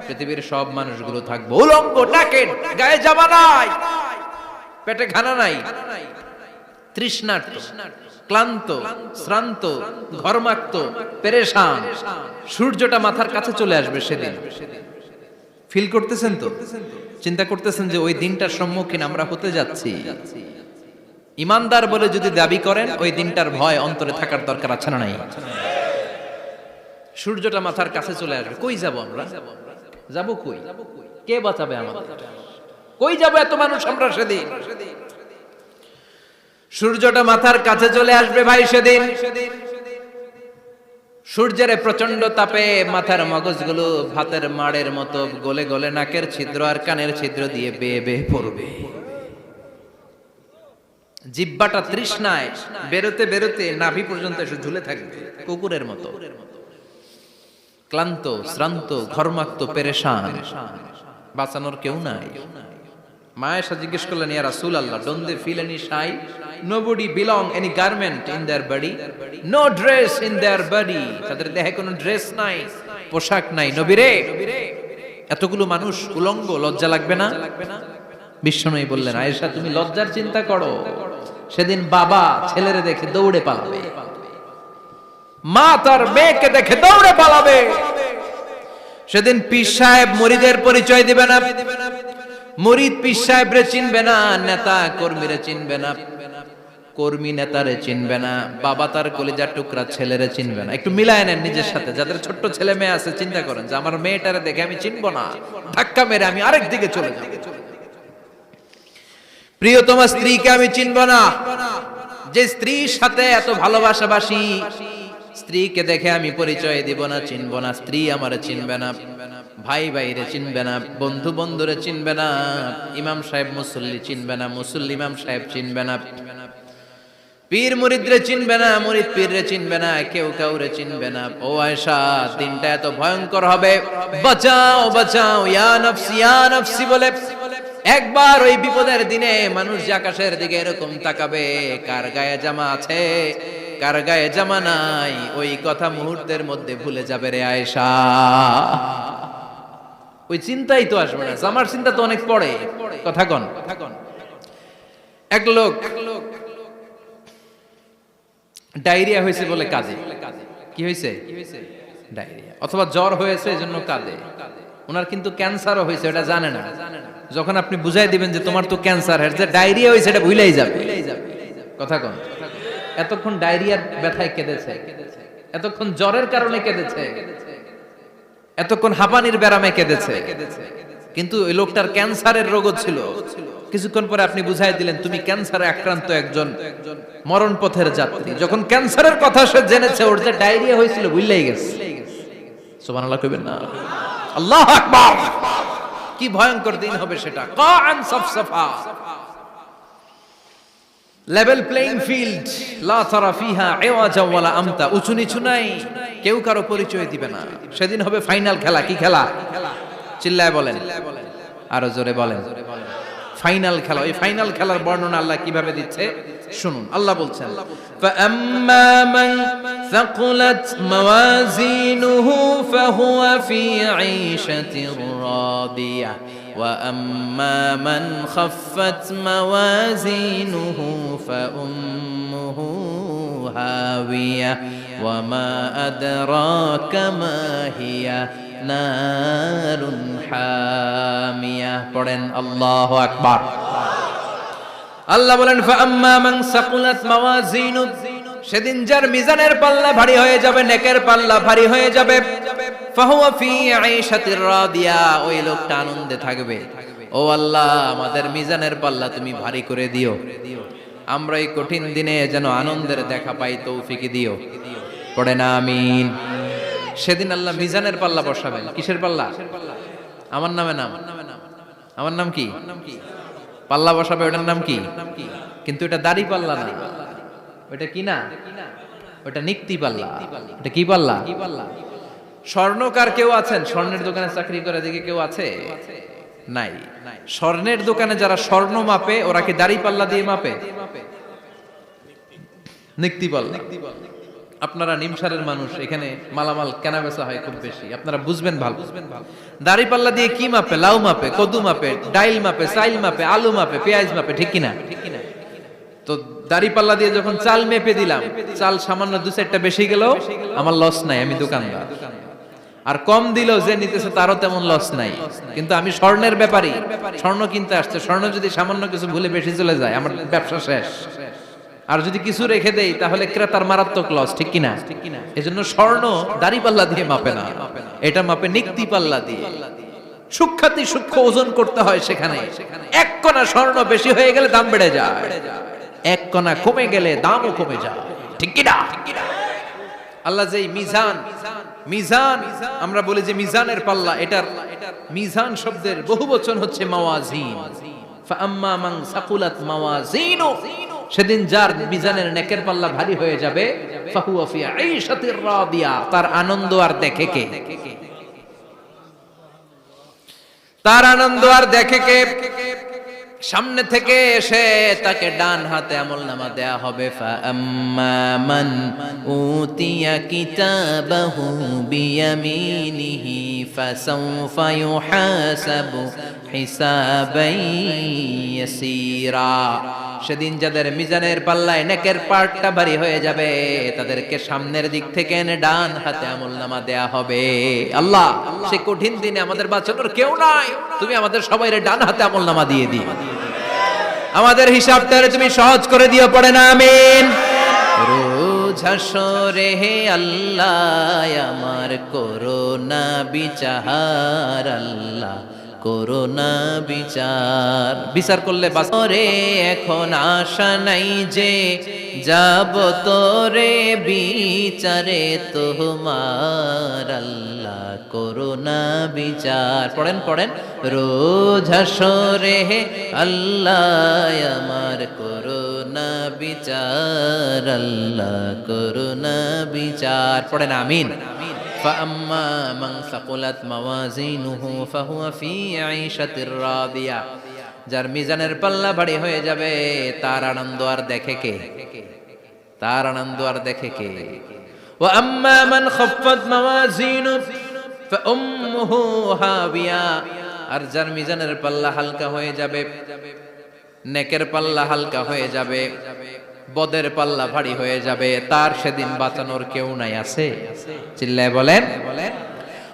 পৃথিবীর সব মানুষগুলো থাকবো উলঙ্গ, নাকেড, গায়ে জামা নাই, পেটে খানা নাই, তৃষ্ণার্ত, ক্লান্ত, শ্রান্ত, ঘর্মাক্ত, পেরেশান। সূর্যটা মাথার কাছে চলে আসবে সেদিন। ফিল করতেছেন তো? চিন্তা করতেছেন যে ওই দিনটার সম্মুখীন আমরা হতে যাচ্ছি। ইমানদার বলে যদি দাবি করেন, ওই দিনটার ভয় অন্তরে থাকার দরকার আছে না নাই? সূর্যটা মাথার কাছে চলে আসবে, কই যাব আমরা? যাব কই? কে বাঁচাবে আমাদের? কই যাব এত মানুষ আমরা সেদিন? সূর্যটা মাথার কাছে চলে আসবে ভাই সেদিন। সূর্যের প্রচন্ড তাপে মাথার মগজগুলো ভাতের মাড়ের মতো গলে গলে নাকের ছিদ্র আর কানের ছিদ্র দিয়ে বেয়ে বেয়ে পড়বে। জিহ্বাটা তৃষ্ণায় বেরোতে বেরোতে নাভি পর্যন্ত এসে ঝুলে থাকবে কুকুরের মতো। ক্লান্ত, শ্রান্ত, ঘর্মাক্ত, পেরেশান, বাঁচানোর কেউ নাই। মায়েশা জিজ্ঞেস করলেন, ইয়া রাসূলুল্লাহ, don't they feel any shy? Nobody belong any garment in their body, no dress in their body. তাদের দেহে কোনো ড্রেস নাই, পোশাক নাই। নবী রে, এতগুলো মানুষ উলঙ্গ, লজ্জা লাগবে না? বিশ্বনবী বললেন, আয়েশা তুমি লজ্জার চিন্তা করো, সেদিন বাবা ছেলেরে দেখে দৌড়ে পালাবে, মা তার মেয়েকে দেখে দৌড়ে পালাবে। সেদিন পীর সাহেব মুরিদের পরিচয় দিবে না, মুরিদ পীর সাহেবরে চিনবে না, নেতা কর্মীরে চিনবে না, কর্মী নেতারে চিনবে না, বাবা তার কলিজার টুকরা ছেলেরে চিনবে না। একটু মিলায় নেন নিজের সাথে। যাদের ছোট্ট ছেলে মেয়ে আছে, চিন্তা করেন যে আমার মেয়েটারে দেখে আমি চিনবো না, ধাক্কা মেরে আমি আরেক দিকে চলে যাব। প্রিয়তমা স্ত্রীকে আমি চিনবো না, যে স্ত্রীর সাথে এত ভালোবাসাবাসি, স্ত্রীকে দেখে আমি পরিচয় দিব না, চিনবো না। স্ত্রী আমারে চিনবে না, ভাই ভাইরে চিনবে না, বন্ধু বন্ধুরে চিনবে না, ইমাম সাহেব মুসল্লি চিনবে না, মুসল্লি ইমাম সাহেব চিনবে না, পীর মুরিদরে চিনবে না, মুরিদ পীররে চিনবে না, কেউ কাউরে চিনবে না। ও আয়েশা, দিনটা এত ভয়ঙ্কর হবে, বাঁচাও বাঁচাও, ইয়া নফসি ইয়া নফসি বলে একবার ওই বিপদের দিনে মানুষ যে আকাশের দিকে এরকম তাকাবে, কার গায়ে জামা আছে কার গায়ে জামা নাই, ওই কথা মুহূর্তের মধ্যে ভুলে যাবে রে আয়েশা। ওই চিন্তাই তো আসবে না, জামার চিন্তা তো অনেক পরে। কথা কন। এক লোক ডায়রিয়া হয়েছে বলে কাঁদে। কি হয়েছে? ডায়রিয়া, অথবা জ্বর হয়েছে এজন্য কাঁদে। ওনার কিন্তু ক্যান্সারও হয়েছে, এটা জানে না। যখন আপনি বুঝাই দিবেন যে তোমার তো ক্যান্সার, যে ডায়রিয়া হয়েছে এটা ভুলেই যাবে। কথা কন। এতক্ষণ ডায়রিয়ার ব্যথায় কেঁদেছে, এতক্ষণ জ্বরের কারণে কেঁদেছে, এতক্ষণ হাঁপানির ব্যারামে কেঁদেছে, কিন্তু ওই লোকটার ক্যান্সারের রোগও ছিল। কিছুক্ষণ পরে আপনি বুঝাই দিলেন তুমি ক্যান্সারে আক্রান্ত একজন মরণ পথের যাত্রী। যখন ক্যান্সারের কথা সে জেনেছে, ওর যে ডায়রিয়া হয়েছিল ভুলেই গেছে। সুবহানাল্লাহ কইবেন না? আল্লাহু আকবার। কি ভয়ঙ্কর দিন হবে সেটা। কাআন সাফসাফা, লেভেল প্লেইং ফিল্ড, লা তারা ফিহা ইওয়াজা ওয়ালা আমতা, উঁচু নিচু নাই, কেউ কারো পরিচয় দিবে না। সেদিন হবে ফাইনাল খেলা। কি খেলা? চিল্লায় বলেন, আরো জোরে বলেন। ফাইনাল খেলা। ওই ফাইনাল খেলার বর্ণনা আল্লাহ কিভাবে দিচ্ছে শুনুন। আল্লাহ বলছেন, ফাআম্মা মান সাকুলাত মাওয়াজিনুহু ফাহুয়া ফি ঈশাতির রাদিয়া ওয়া আম্মা মান খাফফাত মাওয়াজিনুহু ফাউম্মুহু হাওিয়া ওয়া মা আদরাকা মা হিয়া নারুন হামিয়া। পড়েন আল্লাহু আকবার। আল্লাহ বলেন, ফাআম্মা মান সাকুলাত মাওয়াজিনু, সেদিন যার মিজানের পাল্লা ভারী হয়ে যাবে, নেকের পাল্লা ভারী হয়ে যাবে, ফাহুয়া ফি ঈশাতির রাদিয়া, ওই লোকটা আনন্দে থাকবে। ও আল্লাহ, আমাদের মিজানের পাল্লা তুমি ভারী করে দিও, আমরা এই কঠিন দিনে যেন আনন্দের দেখা পাই, তৌফিক দিও। পড়েন আমিন। সেদিন আল্লাহ মিজানের পাল্লা বসাবেন। কিসের পাল্লা? আমার নামে নাম। আমার নাম কি? পাল্লা বসাবে, ওটার নাম কি? কিন্তু এটা দাড়ি পাল্লা না। ওটা কি না? ওটা নিক্তি পাল্লা। এটা কি পাল্লা? স্বর্ণকার কেউ আছেন? স্বর্ণের দোকানে চাকরি করে দেখে কেউ আছে? নাই। স্বর্ণের দোকানে যারা স্বর্ণ মাপে ওরা কি দাড়ি পাল্লা দিয়ে মাপে? নিক্তি পাল্লা। আপনারা নিমসারের মানুষ, এখানে মালামাল কেনা বেচা হয় খুব বেশি, আপনারা বুঝবেন ভালো। দাড়ি পাল্লা দিয়ে কি মাপে? লাউ মাপে, কদু মাপে, ডাইল মাপে, চাইল মাপে, আলু মাপে, পেঁয়াজ মাপে, ঠিক কিনা? তো দাড়ি পাল্লা দিয়ে যখন চাল মেপে দিলাম, চাল সামান্য 2-4টা বেশি গেল, আমার লস নাই, আমি দোকানদার। আর কম দিল যে নিতেছে তারও তেমন লস নাই। কিন্তু আমি স্বর্ণের ব্যাপারী, স্বর্ণ কিনতে আসছে, স্বর্ণ যদি সামান্য কিছু ভুলে বেশি চলে যায় আমার ব্যবসা শেষ। আর যদি কিছু রেখে দেই তাহলে ক্রেতার মারাত্মক লস, ঠিক কিনা? এজন্য স্বর্ণ দাড়ি পাল্লা দিয়ে মাপে না, এটা মাপে নিক্তি পাল্লা দিয়ে। সূক্ষ্মাতি সূক্ষ্ম ওজন করতে হয় সেখানে। এক কণা স্বর্ণ বেশি হয়ে গেলে দাম বেড়ে যায়, এক কণা কমে গেলে দামও কমে যায়, ঠিক কিনা? আল্লাহ যে মিজান, মিজান আমরা বলি যে মিজানের পাল্লা, এটার মিজান শব্দের বহুবচন হচ্ছে মাওয়াজিন। ফাআম্মা মান সাকুলাত মাওয়াজিনু, সেদিন যার মিজানের নেকের পাল্লা ভারী হয়ে যাবে, ফাহুয়া ফি আইশাতির রাদিয়া, তার আনন্দ আর দেখে কে? তার আনন্দ আর দেখে কে? সামনে থেকে এসে তাকে ডান হাতে আমলনামা দেয়া হবে। ফাআম্মা মান উতিয়া কিতাবাহু বিয়ামিনিহি ফাসাউফা ইউহাসাবু হিসাবান ইয়াসীরা, সেদিন যাদের মিজানের পাল্লায় নেকের পার্টটা ভারী হয়ে যাবে তাদেরকে সামনের দিক থেকে এনে ডান হাতে আমলনামা দেয়া হবে। আল্লাহ, সে কঠিন দিনে আমাদের বাঁচানোর কেউ নাই, তুমি আমাদের সবাইরে ডান হাতে আমলনামা দিয়ে দিও, আমাদের হিসাবটা তুমি সহজ করে দিও, পড়ে না আমিন। রোজ হাসরে হে আল্লাহ আমার করোনা বিচার, আল্লাহ করোনা বিচার, বিচার করলে বাসরে এখন আশা নাই যে যাব তোরে বিচারে তোমার, আল্লাহ করোনা বিচার। পড়েন পড়েন, রোজ হাসরে হে আল্লাহ আমার করোনা বিচার, আল্লাহ করোনা বিচার, পড়েন আমিন। فأما من ثقلت موازينه فهو في عيشة راضية, যার মিজানের পাল্লা ভারী হয়ে যাবে তার আনন্দ আর দেখে কে? তার আনন্দ আর দেখে কে? وأما من خفت موازينه فأمه هاوية, আর যার মিজানের পাল্লা হালকা হয়ে যাবে, নেকের পাল্লা হালকা হয়ে যাবে, বদের পাল্লা ভারী হয়ে যাবে, তার সেদিন বাঁচানোর কেউ নাই। আছে? চিল্লায় বলেন।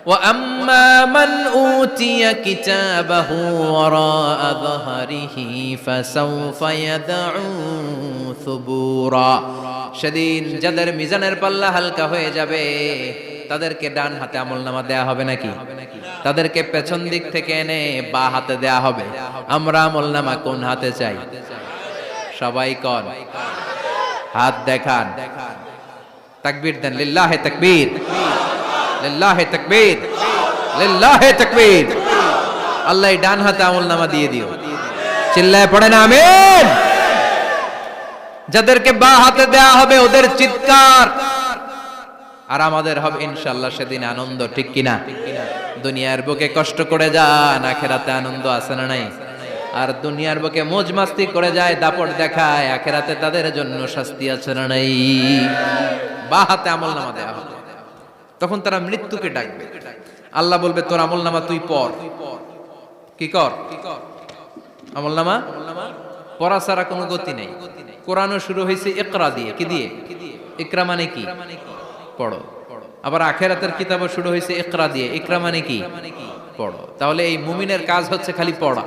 ওয়া আম্মা মান উতিয়া কিতাবাহু ওয়ারাআ যাহরিহি ফাসাউফা ইয়াদউ সুবুরা, সেদিন যাদের মিজানের পাল্লা হালকা হয়ে যাবে তাদেরকে ডান হাতে আমলনামা দেয়া হবে নাকি? তাদেরকে পেছন দিক থেকে এনে বা হাতে দেয়া হবে। আমরা আমলনামা কোন হাতে চাই? সবাই কোন হাত দেখান, তাকবীর দেন, লিল্লাহে তাকবীর, লিল্লাহে তাকবীর, লিল্লাহে তাকবীর। আল্লাহ ডান হাতে আমলনামা দিয়ে দিও, চিল্লায় পড়েন আমিন। যাদেরকে বা হাতে দেয়া হবে ওদের চিৎকার আর আমাদের হবে ইনশাআল্লাহ সেদিন আনন্দ, ঠিক কিনা? দুনিয়ার বুকে কষ্ট করে যান, আখিরাতে আনন্দ আছে না নাই? আর দুনিয়ার বুকে মौज মাস্তি করে যায়, দাপট দেখায়, আখিরাতে তাদের জন্য শাস্তি আছে না নাই? বা হাতে আমলনামা দেয়া হবে, তখন তারা মৃত্যুকে ডাকবে। আল্লাহ বলবে তোর আমলনামা তুই পড়। কি কর? আমলনামা পড়া ছাড়া কোনো গতি নেই। কোরআনও শুরু হয়েছে ইকরা দিয়ে। কি দিয়ে? ইকরা মানে কি? পড়ো। আবার আখিরাতের কিতাবও শুরু হয়েছে ইকরা দিয়ে। ইকরা মানে কি? পড়ো। তাহলে এই মুমিনের কাজ হচ্ছে খালি পড়া।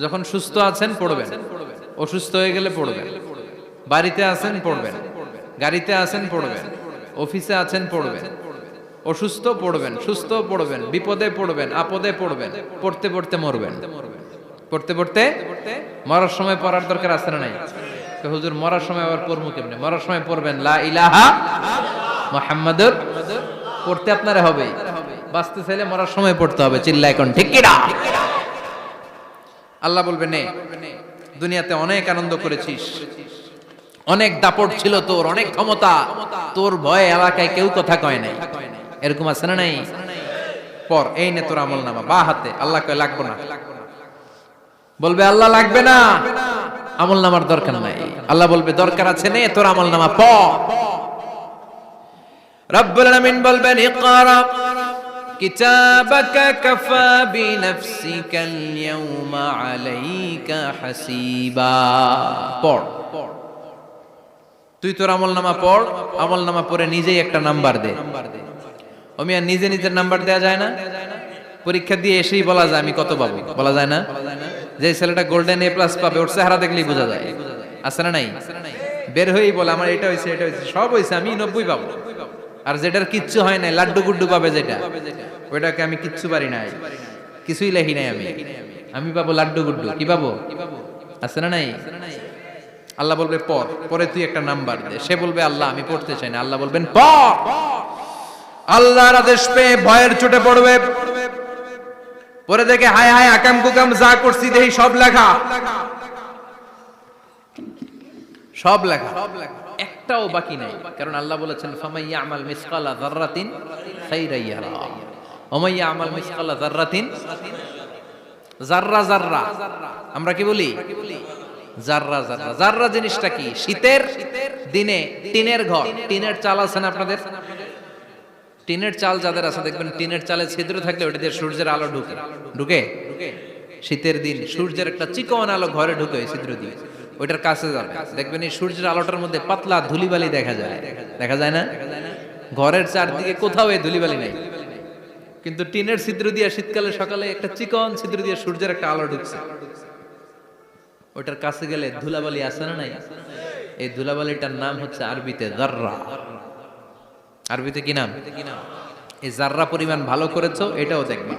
যখন সুস্থ আছেন পড়বেন, অসুস্থ হয়ে গেলে পড়বেন, বাড়িতে আছেন পড়বেন, গাড়িতে আছেন পড়বেন, অফিসে আছেন পড়বেন, অসুস্থ পড়বেন, সুস্থ পড়বেন, বিপদে পড়বেন, আপদে পড়বেন, পড়তে পড়তে মরবেন। পড়তে পড়তে মরার সময় পড়ার দরকার আছে না নাই? হুজুর মরার সময় আবার পড়বো কেমনে? মরার সময় পড়বেন লা ইলাহা মুহাম্মাদুর, পড়তে আপনারা হবে। বাঁচতে চাইলে মরার সময় পড়তে হবে, চিল্লা এখন ঠিক কিনা? আল্লাহ বলবে নে, দুনিয়াতে অনেক আনন্দ করেছিস, অনেক দাপট ছিল তোর, অনেক ক্ষমতা, তোর ভয়ে এলাকায় কেউ কথা কয় নাই। এরকম আছে না নাই? পর এই নে তোর আমল নামা বা হাতে। আল্লাহ কয় লাগবে না। বলবে আল্লাহ লাগবে না, আমল নামার দরকার নাই। আল্লাহ বলবে দরকার আছে, নে তোর আমল নামা পড়। রব্বুল আলামিন বলবেন ইকরা কিতাবাকা কাফা বিনাফসিকাল ইয়াউমা আলাইকা হাসিবা। পড়, তুই তোর আমল নামা পড়। আমল নামা পড়ে নিজেই একটা নাম্বার দে। আমি আর নিজে নিজের নাম্বার দেয়া যায় না? পরীক্ষা দিয়ে এসেই বলা যায় আমি কত পাবো, বলা যায় না? যে ছেলেটা গোল্ডেন এ প্লাস পাবে ওর চেহারা দেখলেই বোঝা যায়, আছে না নাই? বের হয়েই বলে আমার এটা হয়েছে, এটা হয়েছে, সব হয়েছে, আমি 90 পাবো। আর যেটার কিচ্ছু হয় নাই, লাড্ডু গুড্ডু পাবে যেটা, ওইটাকে আমি কিচ্ছু পারি নাই, কিছুই লেখি নাই, আমি পাবো লাড্ডু গুড্ডু। কি পাবো? আছে না নাই? আল্লাহ বলবে পর, পরে তুই একটা নাম্বার দে। সে বলবে আল্লাহ আমি পড়তে চাই না। আল্লাহ বলবেন পর। আল্লাহর আদেশ পেয়ে ভয়ের চোটে পড়বে, পরে দেখে হায় হায় আকাম কুকাম যা করছি দেখি সব লেখা, সব লেখা, একটাও বাকি নাই। কারণ আল্লাহ বলেছেন ফামাইয়া আমাল মিসকালা যাররাতিন খাইরান ইয়ারা ওয়া মাইয়া আমাল মিসকালা যাররাতিন, জাররা জাররা আমরা কি বলি? জাররা জাররা। জাররা জিনিসটা কি? শীতের দিনে টিনের ঘর, টিনের চাল আছে না আপনাদের? টিনের চাল যাদের আছে দেখবেন টিনের চালে ছিদ্র থাকলে ওটা দিয়ে সূর্যের আলো ঢুকে ঢুকে শীতের দিন সূর্যের একটা চিকন আলো ঘরে ঢুকে ওই ছিদ্র দিয়ে, ওইটার কাছে যাবে দেখবেন এই সূর্যের আলোটার মধ্যে পাতলা ধুলিবালি দেখা যায়, দেখা যায় না? ঘরের চারদিকে কোথাও এই ধুলিবালি নাই, কিন্তু টিনের ছিদ্র দিয়ে শীতকালে সকালে একটা চিকন ছিদ্র দিয়ে সূর্যের একটা আলো ঢুকছে, ওটার কাছে গেলে ধুলাবালি আছে না নাই? এই ধুলাবালিটার নাম হচ্ছে আরবিতে যাররা। আরবিতে কি নাম? এই জাররা পরিমাণ ভালো করেছো এটাও দেখবা,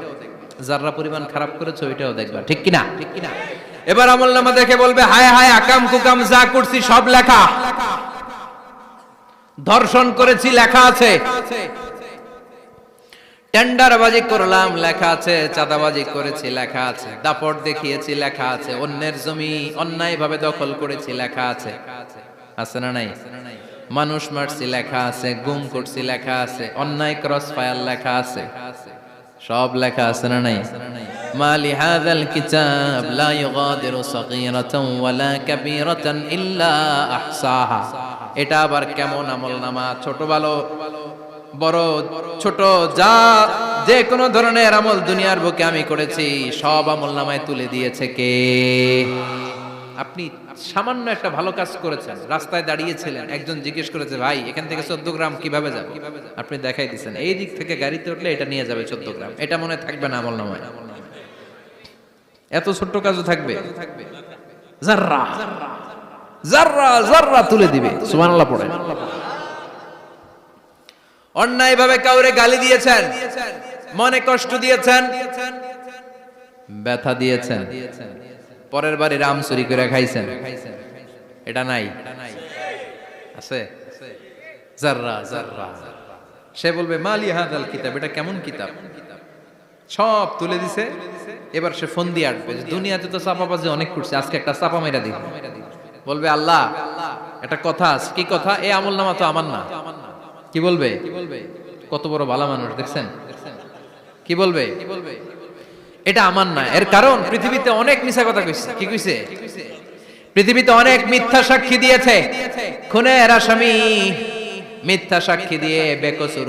জাররা পরিমাণ খারাপ করেছো এটাও দেখবা, ঠিক কিনা? এবার আমলনামা দেখে বলবে হায় হায় আকাম কুকাম যা করছি সব লেখা, ধর্ষণ করেছি লেখা আছে, টেন্ডারবাজি করলাম লেখা আছে, চাঁদাবাজি করেছি লেখা আছে, দাপট দেখিয়েছি লেখা আছে, অন্যের জমি অন্যায়ভাবে দখল করেছি লেখা আছে, আছে না নাই? মানুষ মারছি লেখা আছে, গুম করছি লেখা আছে, অন্যায় ক্রস ফায়ার লেখা আছে, সব লেখা আছে না নাই? মালি হাযাল কিতাব লা ইউগাদিরু সাগীরাতান ওয়ালা কাবীরাতান ইল্লা আহসাহা। এটা আবার কেমন আমলনামা? ছোট ভালো বড় ছোট যা যে কোনো ধরনের আমল দুনিয়ার বুকে আমি করেছি সব আমলনামায় তুলে দিয়েছে কে? আপনি সামান্য একটা ভালো কাজ করেছেন, রাস্তায় দাঁড়িয়েছিলেন, একজন জিজ্ঞেস করেছে ভাই এখান থেকে 14 গ্রাম কিভাবে যাবে, আপনি দেখাই দিচ্ছেন এই দিক থেকে গাড়িতে উঠলে এটা নিয়ে যাবে 14 গ্রাম, এটা মনে থাকবে না আমলনামায়? এত ছোট্ট কাজও থাকবে? জাররা জাররা জাররা তুলে দিবে। সুবহানাল্লাহ পড়ে। অন্যায় ভাবে কাউরে গালি দিয়েছেন, মনে কষ্ট দিয়েছেন, ব্যথা দিয়েছেন, পরের বাড়ি রাম চুরি করে খাইছেন, এটা নাই? আছে? জাররা জাররা। সে বলবে মালি হাযাল কিতাব, এটা কেমন কিতাব? সব তুলে দিছে। এবার সে ফোন দিয়ে আসবে, দুনিয়াতে তো চাপাবাজি অনেক করছে, আজকে একটা চাপা মেরা দিই। বলবে আল্লাহ একটা কথা আছে। কি কথা? এই আমলনামা তো আমার না। কি বলবে? কত বড় ভালো মানুষ দেখছেন? কি বলবে? এটা আমার না। এর কারণ পৃথিবীতে অনেক মিথ্যা কথা কইছে। কি কইছে? পৃথিবীতে অনেক মিথ্যা সাক্ষী দিয়েছে, খুনের আসামি মিথ্যা সাক্ষী দিয়ে বেকসুর